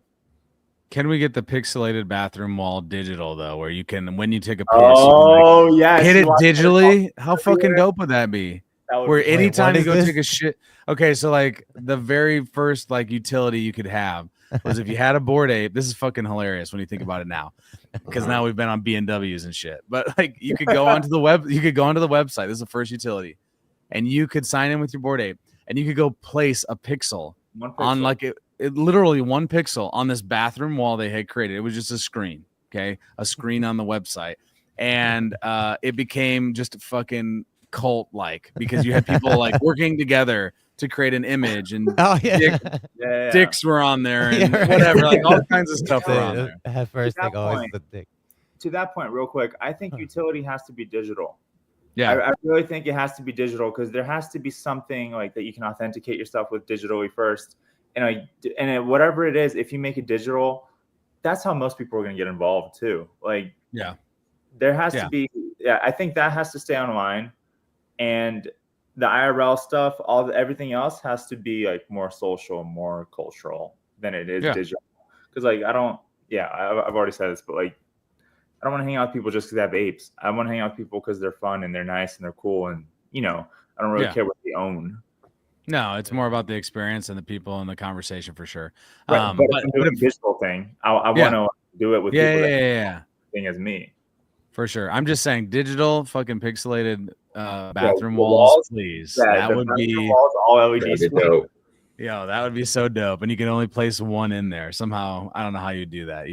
Can we get the pixelated bathroom wall digital though, where you can when you take a piss, Oh yeah, hit it digitally? How fucking dope would that be? Where Wait, anytime what you is go this? take a shit. Okay, so like the very first like utility you could have was if you had a Bored Ape. This is fucking hilarious when you think about it now, because now we've been on BMWs and shit. But like you could go onto the website. This is the first utility, and you could sign in with your Bored Ape, and you could go place a pixel on like it literally 1 pixel on this bathroom wall they had created. It was just a screen, okay, a screen on the website, and it became just fucking cult like because you had people like working together to create an image, and Oh yeah. dicks were on there, and Yeah, right. whatever, like all kinds of stuff were on there. At first, To that like always point- the dick. To that point, real quick, I think utility has to be digital. Yeah, I really think it has to be digital because there has to be something like that you can authenticate yourself with digitally first. Whatever it is, if you make it digital, that's how most people are going to get involved too. Like, yeah, there has to be, I think that has to stay online, and the IRL stuff, everything else has to be like more social, more cultural than it is digital. Because like I've already said this, but like I don't want to hang out with people just because they have apes. I want to hang out with people because they're fun and they're nice and they're cool, and I don't really care what they own. No, it's more about the experience and the people and the conversation for sure. Right, but if I'm doing a digital thing, I want to do it with people that thing as me. For sure. I'm just saying digital fucking pixelated bathroom walls, please. That would be walls, all LED dope. Yeah, that would be so dope. And you can only place one in there. Somehow, I don't know how you'd do that.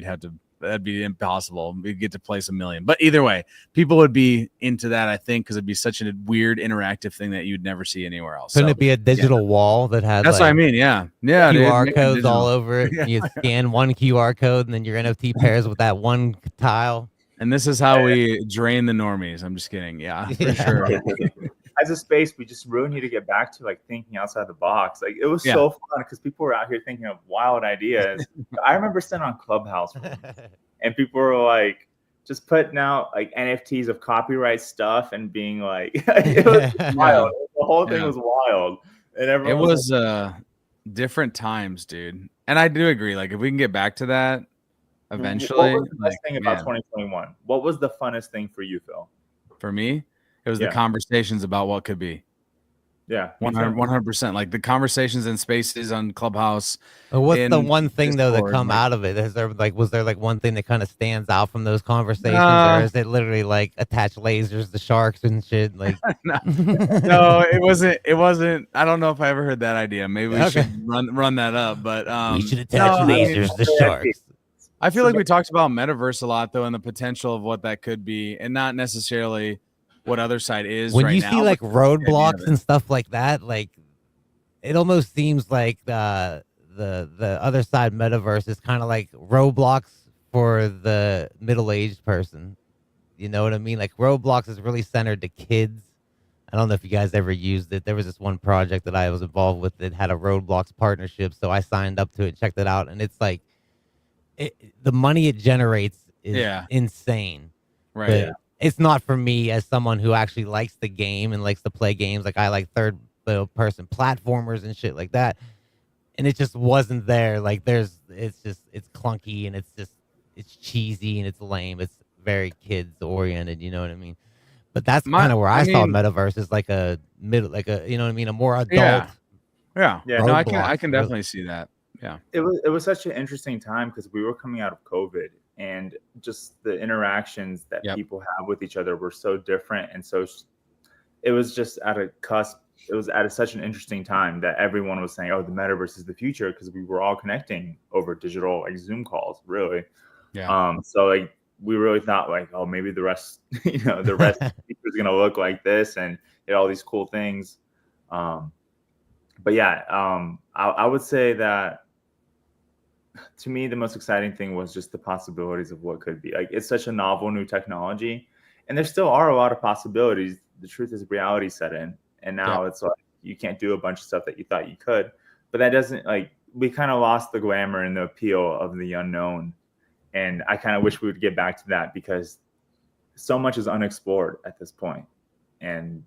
That'd be impossible. We'd get to place 1 million. But either way, people would be into that, I think, because it'd be such a weird interactive thing that you'd never see anywhere else. Couldn't it be a digital wall that has That's what I mean, yeah. QR codes all over it? You scan one QR code and then your NFT pairs with that one tile. And this is how we drain the normies. I'm just kidding. Yeah, for sure. As a space, we just really need to get back to like thinking outside the box. Like it was so fun because people were out here thinking of wild ideas. I remember sitting on Clubhouse and people were like just putting out like NFTs of copyright stuff and being like, it was wild. The whole thing was wild. And everyone was different times, dude. And I do agree. Like if we can get back to that eventually. What was the best thing about 2021? What was the funnest thing for you, Phil? For me, it was the conversations about what could be. Yeah, 100%. Like the conversations in spaces on Clubhouse. What's the one thing though that come out of it? Was there one thing that kind of stands out from those conversations, or is it literally like attach lasers to sharks and shit? Like no, it wasn't. I don't know if I ever heard that idea. Maybe we should run that up. But we should attach lasers to sharks. I feel like we talked about metaverse a lot though, and the potential of what that could be, and not necessarily what Otherside is. When right you now, see like roadblocks and stuff like that, like it almost seems like the Otherside metaverse is kind of like Roblox for the middle-aged person. You know what I mean? Like Roblox is really centered to kids. I don't know if you guys ever used it. There was this one project that I was involved with that had a Roblox partnership, so I signed up to it, checked it out, and it's like the money it generates is insane. Right. But it's not for me as someone who actually likes the game and likes to play games. Like I like third person platformers and shit like that. And it just wasn't there. Like it's clunky and it's cheesy and it's lame. It's very kids oriented. You know what I mean? But that's kind of where I saw metaverse is like a middle, you know what I mean? A more adult. Yeah. No, I can definitely see that. Yeah. It was such an interesting time because we were coming out of COVID and just the interactions that people have with each other were so different. And so it was just at a cusp. It was at such an interesting time that everyone was saying, oh, the metaverse is the future because we were all connecting over digital like Zoom calls, really. Yeah. So like we really thought like, oh, maybe the rest of the future is going to look like this and all these cool things. But yeah, I would say that to me, the most exciting thing was just the possibilities of what could be. Like it's such a novel new technology and there still are a lot of possibilities. The truth is reality set in. And now it's like, you can't do a bunch of stuff that you thought you could, but that doesn't we kind of lost the glamour and the appeal of the unknown. And I kind of wish we would get back to that because so much is unexplored at this point. And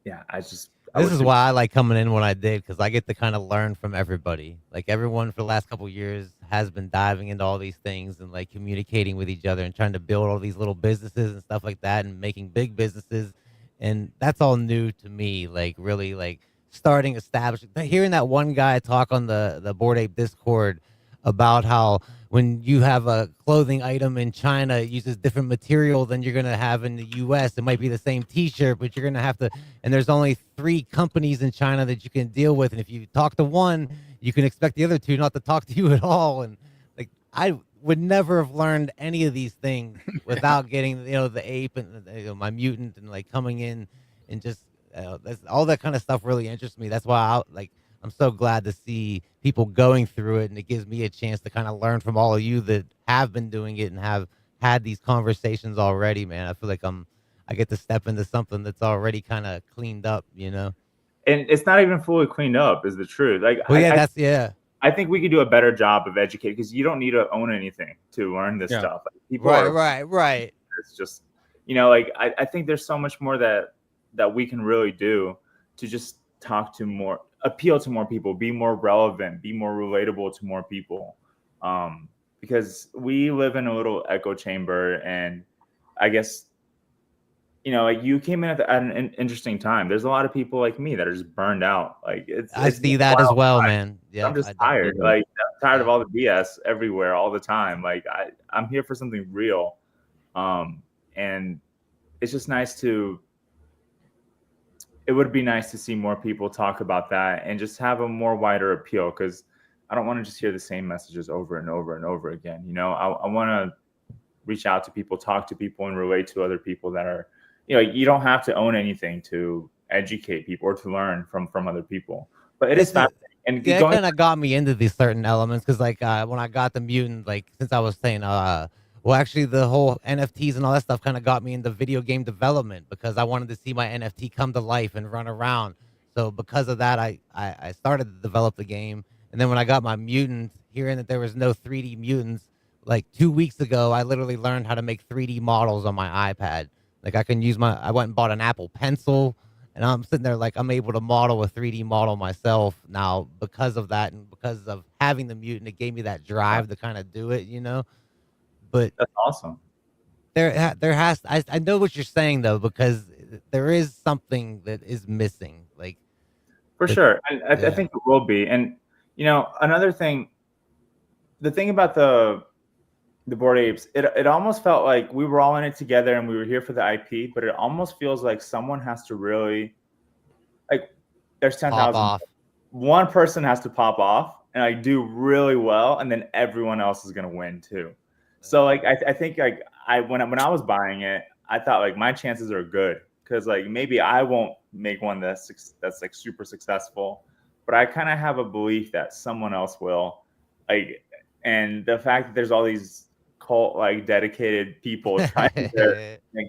yeah, this is why I like coming in when I did, because I get to kind of learn from everybody. Like everyone for the last couple of years has been diving into all these things and like communicating with each other and trying to build all these little businesses and stuff like that and making big businesses. And that's all new to me, like really like establishing, hearing that one guy talk on the Bored Ape Discord about how when you have a clothing item in China, it uses different material than you're going to have in the US. It might be the same t-shirt, but you're going to have to, and there's only 3 companies in China that you can deal with. And if you talk to one, you can expect the other 2 not to talk to you at all. And like, I would never have learned any of these things without getting, the ape and my mutant and like coming in and just all that kind of stuff really interests me. That's why I'm so glad to see people going through it, and it gives me a chance to kind of learn from all of you that have been doing it and have had these conversations already, man. I feel like I get to step into something that's already kind of cleaned up, you know? And it's not even fully cleaned up, is the truth. Like, Well, yeah, I think we could do a better job of educating, because you don't need to own anything to learn this stuff. Like, people right. It's just, like, I think there's so much more that we can really do to just appeal to more people, be more relevant, be more relatable to more people. Because we live in a little echo chamber, and I guess, like, you came in at an interesting time. There's a lot of people like me that are just burned out. Like, I see that as well, man. Yeah, I'm just tired. Like, I'm tired of all the BS everywhere all the time. Like, I'm here for something real. And it's just it would be nice to see more people talk about that and just have a more wider appeal, because I don't want to just hear the same messages over and over and over again. I want to reach out to people, talk to people, and relate to other people that are, you don't have to own anything to educate people or to learn from other people. But it is fascinating. And it kind of got me into these certain elements, because like when I got the mutant, like, since I was saying, well, actually, the whole NFTs and all that stuff kind of got me into video game development, because I wanted to see my NFT come to life and run around. So because of that, I started to develop the game. And then when I got my mutant, hearing that there was no 3D mutants, like 2 weeks ago, I literally learned how to make 3D models on my iPad. Like, I went and bought an Apple Pencil, and I'm sitting there like I'm able to model a 3D model myself now because of that, and because of having the mutant, it gave me that drive to kind of do it, But that's awesome. I know what you're saying, though, because there is something that is missing, like, for sure. I think it will be. And another thing, the thing about the Bored Apes, it almost felt like we were all in it together and we were here for the IP, but it almost feels like someone has to really, like, there's 10,000. One person has to pop off and like do really well, and then everyone else is gonna win too. So like I think like when I was buying it, I thought like my chances are good, because like maybe I won't make one that's like super successful, but I kind of have a belief that someone else will. Like, and the fact that there's all these cult like dedicated people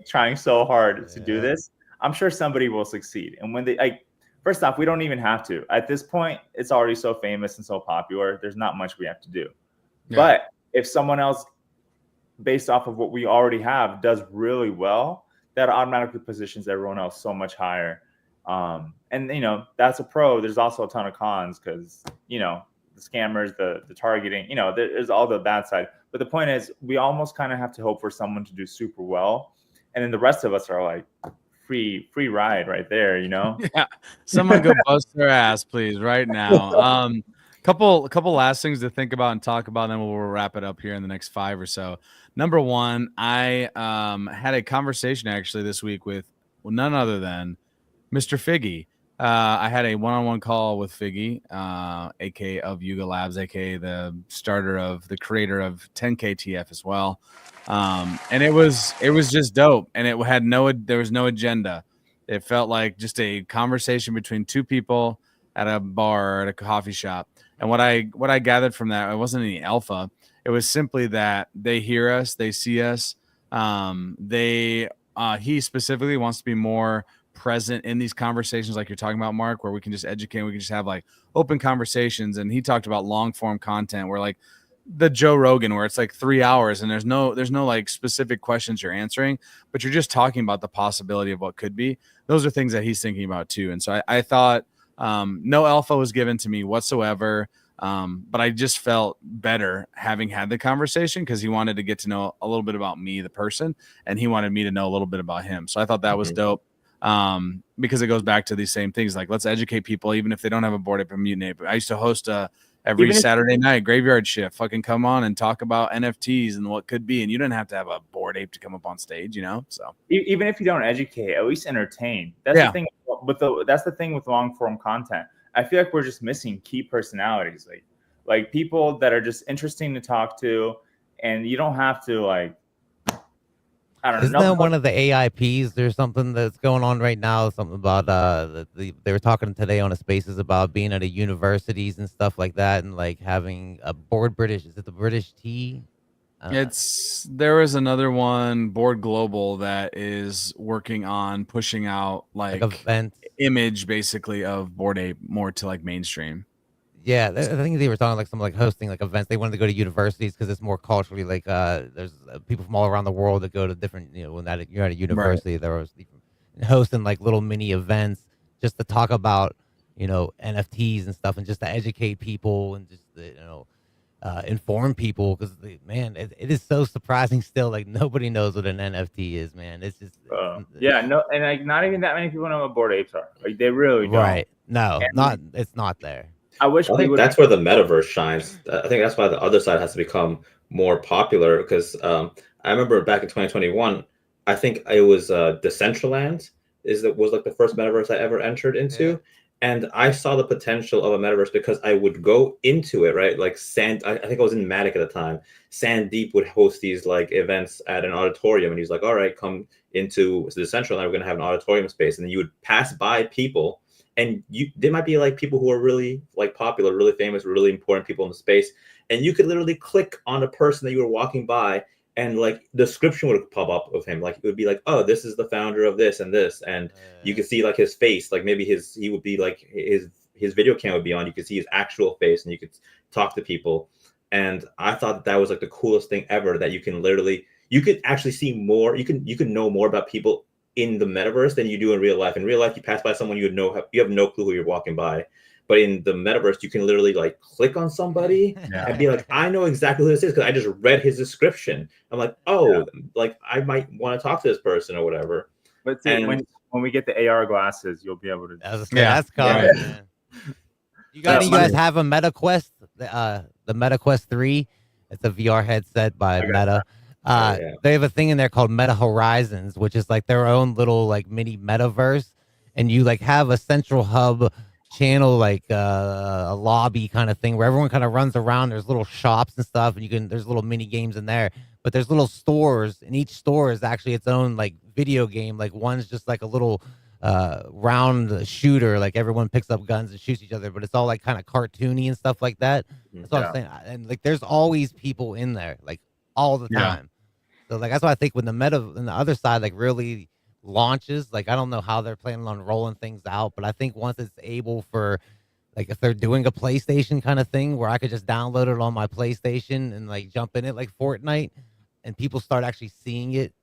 trying so hard to do this, I'm sure somebody will succeed. And when they like, first off, we don't even have to. At this point, it's already so famous and so popular. There's not much we have to do. Yeah. But if someone else, based off of what we already have, does really well, that automatically positions everyone else so much higher. And that's a pro. There's also a ton of cons, because the scammers, the targeting, there's all the bad side. But the point is, we almost kind of have to hope for someone to do super well, and then the rest of us are like free ride right there. Yeah, someone go bust their ass, please, right now. Couple last things to think about and talk about, and then we'll wrap it up here in the next 5 or so. Number one, I had a conversation actually this week with none other than Mr. Figgy. I had a one-on-one call with Figgy, aka of Yuga Labs, aka the creator of 10K TF as well. And it was just dope, and there was no agenda. It felt like just a conversation between two people at a bar, at a coffee shop. And what I gathered from that, it wasn't any alpha. It was simply that they hear us, they see us. He specifically wants to be more present in these conversations like you're talking about, Mark, where we can just educate, we can just have like open conversations. And he talked about long form content where like the Joe Rogan, where it's like 3 hours and there's no like specific questions you're answering, but you're just talking about the possibility of what could be. Those are things that he's thinking about too. And so I thought no alpha was given to me whatsoever. But I just felt better having had the conversation, because he wanted to get to know a little bit about me, the person, and he wanted me to know a little bit about him. So I thought that was dope. Because it goes back to these same things. Like, let's educate people, even if they don't have a Bored Ape or Mutant Ape. I used to host every Saturday night graveyard shift. Fucking come on and talk about NFTs and what could be. And you didn't have to have a Bored Ape to come up on stage, So even if you don't educate, at least entertain. That's the thing. That's the thing with long form content. I feel like we're just missing key personalities, like people that are just interesting to talk to, and you don't have to like I don't Isn't know. that one of the AIPs? There's something that's going on right now. Something about they were talking today on a Spaces about being at a universities and stuff like that, and like having a board British. Is it the British tea? There is another one, Board Global, that is working on pushing out like events, image basically of Bored Ape more to like mainstream. Yeah, I think they were talking like some like hosting like events. They wanted to go to universities because it's more culturally like there's people from all around the world that go to different when you're at a university. There was hosting like little mini events just to talk about NFTs and stuff and just to educate people and just inform people because man, it is so surprising still. Like nobody knows what an NFT is, man. It's just no, and like not even that many people know what Bored Apes are. Like they really don't. Right? No, it's not there. I think that's where the metaverse shines. I think that's why the other side has to become more popular because I remember back in 2021, I think it was Decentraland was like the first metaverse I ever entered into. Yeah. And I saw the potential of a metaverse because I would go into it, right? Like I think I was in Matic at the time. Sandeep would host these like events at an auditorium, and he's like, all right, come into the Decentraland. We're going to have an auditorium space. And then you would pass by people, and they might be like people who are really like popular, really famous, really important people in the space. And you could literally click on a person that you were walking by, and like the description would pop up of him. Like it would be like, oh, this is the founder of this and this. And you could see like his face, like maybe he would be like his video cam would be on. You could see his actual face and you could talk to people. And I thought that was like the coolest thing ever, that you could actually see more. You can know more about people in the metaverse than you do in real life. In real life, you pass by someone you have no clue who you're walking by. But in the metaverse, you can literally like click on somebody and be like, I know exactly who this is because I just read his description. I'm like, like I might want to talk to this person or whatever. But see, when we get the AR glasses, you'll be able to. That's coming. Man. You guys have a Meta Quest? The Meta Quest 3. It's a VR headset by Meta. They have a thing in there called Meta Horizons, which is like their own little like mini metaverse, and you like have a central hub channel, like a lobby kind of thing where everyone kind of runs around. There's little shops and stuff, and there's little mini games in there, but there's little stores, and each store is actually its own like video game. Like one's just like a little round shooter, like everyone picks up guns and shoots each other, but it's all like kind of cartoony and stuff like that. That's what I'm saying. And like there's always people in there like all the time. So like that's why I think when the meta and the other side like really launches, like I don't know how they're planning on rolling things out, but I think once it's able for like if they're doing a PlayStation kind of thing where I could just download it on my PlayStation and like jump in it like Fortnite, and people start actually seeing it,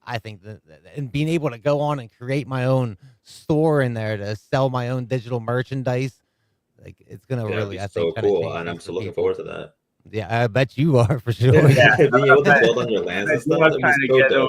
I think that and being able to go on and create my own store in there to sell my own digital merchandise, like it's gonna really, I think, so cool, and I'm so looking forward to that. Yeah, I bet you are for sure. Being able to build on your lands and stuff. I'm trying to get a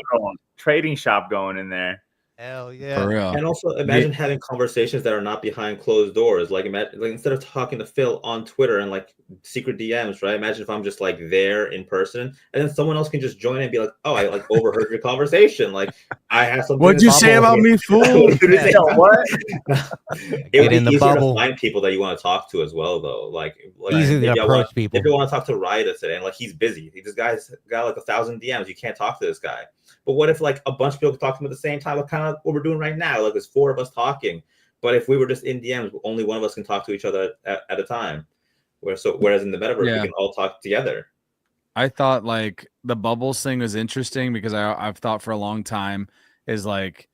trading shop going in there. Hell yeah. For real. And also imagine having conversations that are not behind closed doors. Like imagine, like instead of talking to Phil on Twitter and like secret DMs, right? Imagine if I'm just like there in person, and then someone else can just join and be like, "Oh, I like overheard your conversation. Like I have something." What'd you say about me, fool? What? It would be easier to find people that you want to talk to as well, though. Like easy to approach people. If you want to talk to Ryder today, and like he's busy, this guy's got like 1,000 DMs. You can't talk to this guy. But what if like a bunch of people could talk to him at the same time? Like kind of what we're doing right now. Like there's 4 of us talking. But if we were just in DMs, only one of us can talk to each other at a time. Whereas in the metaverse, we can all talk together. I thought like the bubbles thing was interesting because I've thought for a long time is like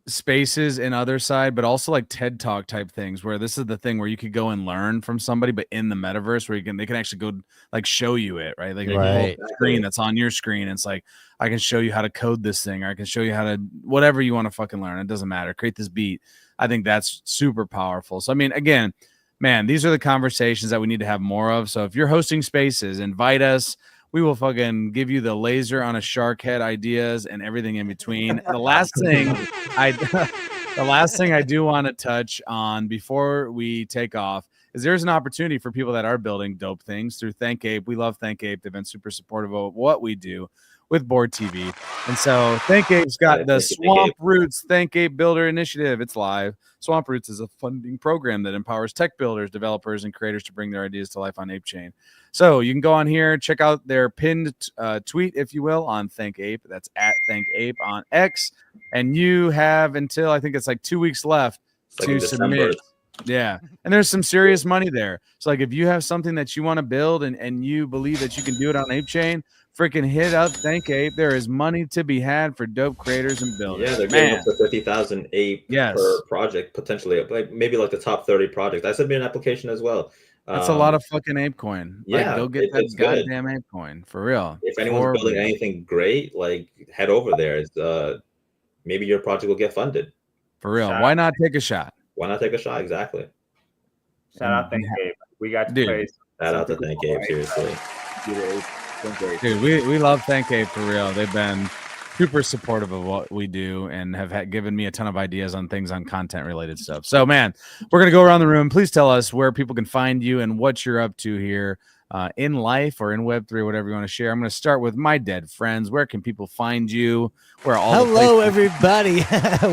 spaces in Otherside, but also like TED Talk type things where this is the thing where you could go and learn from somebody, but in the metaverse where they can actually go like show you it, right? Like a screen that's on your screen. It's like, I can show you how to code this thing, or I can show you how to whatever you want to fucking learn. It doesn't matter. Create this beat. I think that's super powerful. So, I mean, again, man, these are the conversations that we need to have more of. So if you're hosting spaces, invite us. We will fucking give you the laser on a shark head ideas and everything in between. The last thing I do want to touch on before we take off is there's an opportunity for people that are building dope things through Thank Ape. We love Thank Ape. They've been super supportive of what we do with Board TV. And so Thank Ape's got the Swamp Roots Thank Ape Builder Initiative. It's live. Swamp Roots is a funding program that empowers tech builders, developers, and creators to bring their ideas to life on Apechain. So you can go on here, check out their pinned tweet, if you will, on Thank Ape. That's at Thank Ape on X. And you have until, I think it's like 2 weeks left to submit. Yeah. And there's some serious money there. So like if you have something that you want to build and you believe that you can do it on Apechain, freaking hit up Thank Ape. There is money to be had for dope creators and builders. Yeah, they're getting up to 50,000 ape per project, potentially. Like maybe like the top 30 projects. I submitted an application as well. That's a lot of fucking Apecoin. Yeah, like, go get that goddamn Apecoin for real. If anyone's building anything great, like head over there. It's, maybe your project will get funded. For real. Why not take a shot? Why not take a shot? Exactly. Shout out Thank Ape. We got to play. Shout out to Thank Ape, seriously. Dude, we love Thank Ape for real. They've been super supportive of what we do and have given me a ton of ideas on things on content related stuff. So, man, we're going to go around the room. Please tell us where people can find you and what you're up to here in life or in Web3, whatever you want to share. I'm going to start with my dead friends. Where can people find you? Where all Hello, everybody.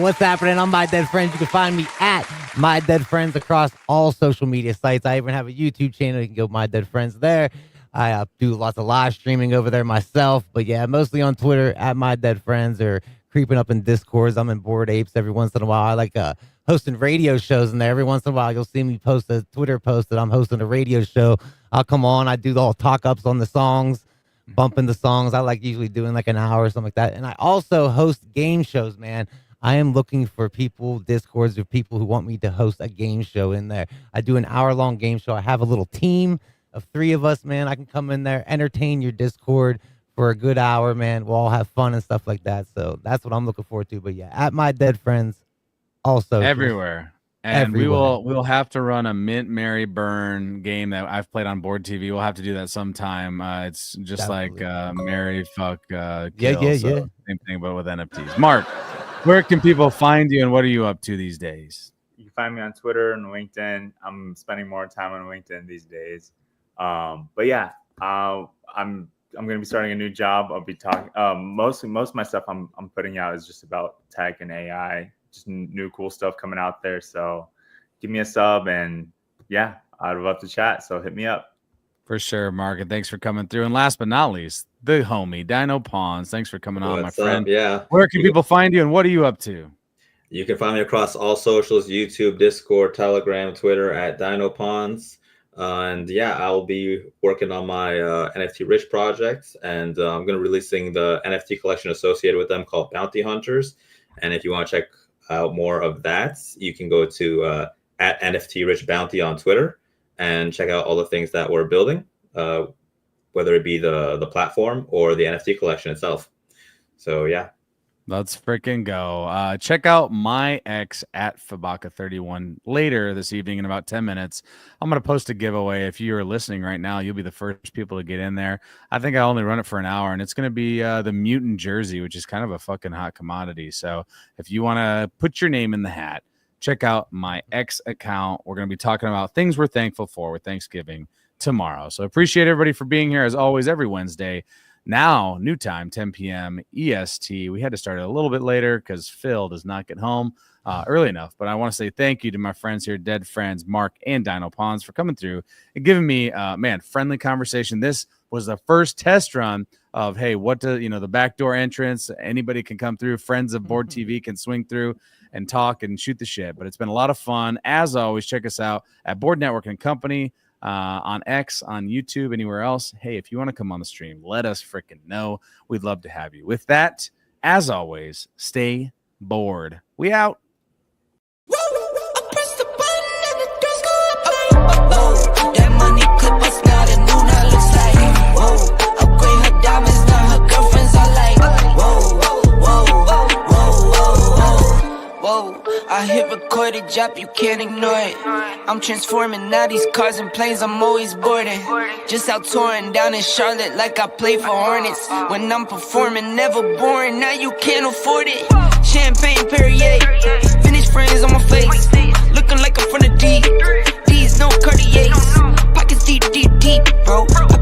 What's happening? I'm My Dead Friends. You can find me at My Dead Friends across all social media sites. I even have a YouTube channel. You can go My Dead Friends there. I do lots of live streaming over there myself, but yeah, mostly on Twitter at My Dead Friends or creeping up in Discords. I'm in Bored Apes every once in a while. I like hosting radio shows in there. Every once in a while, you'll see me post a Twitter post that I'm hosting a radio show. I'll come on. I do all talk ups on the songs, bumping the songs. I like usually doing like an hour or something like that. And I also host game shows, man. I am looking for people, Discords, or people who want me to host a game show in there. I do an hour-long game show. I have a little team of 3 of us, man. I can come in there, entertain your Discord for a good hour, man. We'll all have fun and stuff like that. So that's what I'm looking forward to. But yeah, at My Dead Friends, also everywhere. And we'll have to run a Mint Mary Burn game that I've played on Board TV. We'll have to do that sometime. It's just like Mary Fuck Kill. Yeah. Same thing, but with NFTs. Mark, where can people find you and what are you up to these days? You can find me on Twitter and LinkedIn. I'm spending more time on LinkedIn these days. But yeah, I'm going to be starting a new job. I'll be talking most of my stuff I'm putting out is just about tech and AI, just new cool stuff coming out there. So give me a sub and yeah, I'd love to chat. So hit me up. For sure, Mark. And thanks for coming through. And last but not least, the homie Dino Pawns. Thanks for coming on, my friend. Yeah. Where can people find you and what are you up to? You can find me across all socials, YouTube, Discord, Telegram, Twitter at Dino Pawns. And yeah, I'll be working on my NFT Rich project, and I'm going to be releasing the NFT collection associated with them called Bounty Hunters. And if you want to check out more of that, you can go to at NFT Rich Bounty on Twitter and check out all the things that we're building, whether it be the platform or the NFT collection itself. So yeah. Let's freaking go. Check out my ex at Fabaka31 later this evening in about 10 minutes. I'm going to post a giveaway. If you're listening right now, you'll be the first people to get in there. I think I only run it for an hour, and it's going to be the Mutant Jersey, which is kind of a fucking hot commodity. So if you want to put your name in the hat, check out my ex account. We're going to be talking about things we're thankful for with Thanksgiving tomorrow. So appreciate everybody for being here as always every Wednesday. Now, new time, 10 p.m. EST. We had to start it a little bit later because Phil does not get home early enough. But I want to say thank you to my friends here, Dead Friends, Mark and Dino Pawns, for coming through and giving me, friendly conversation. This was the first test run of, hey, the backdoor entrance. Anybody can come through. Friends of Board TV can swing through and talk and shoot the shit. But it's been a lot of fun. As always, check us out at Board Network and Company. On X, on YouTube, anywhere else. Hey, if you want to come on the stream, let us freaking know. We'd love to have you. With that, as always, stay bored. We out. That money clip us now, the new now looks like. Whoa, upgrade her diamonds, now her girlfriends are like. Whoa, I hit recorded drop, you can't ignore it. I'm transforming now these cars and planes, I'm always boarding. Just out touring down in Charlotte like I play for Hornets. When I'm performing, never boring, now you can't afford it. Champagne Perrier, finished frames on my face, looking like I'm from the D. These no Cartiers. Pockets deep, deep, deep, bro. I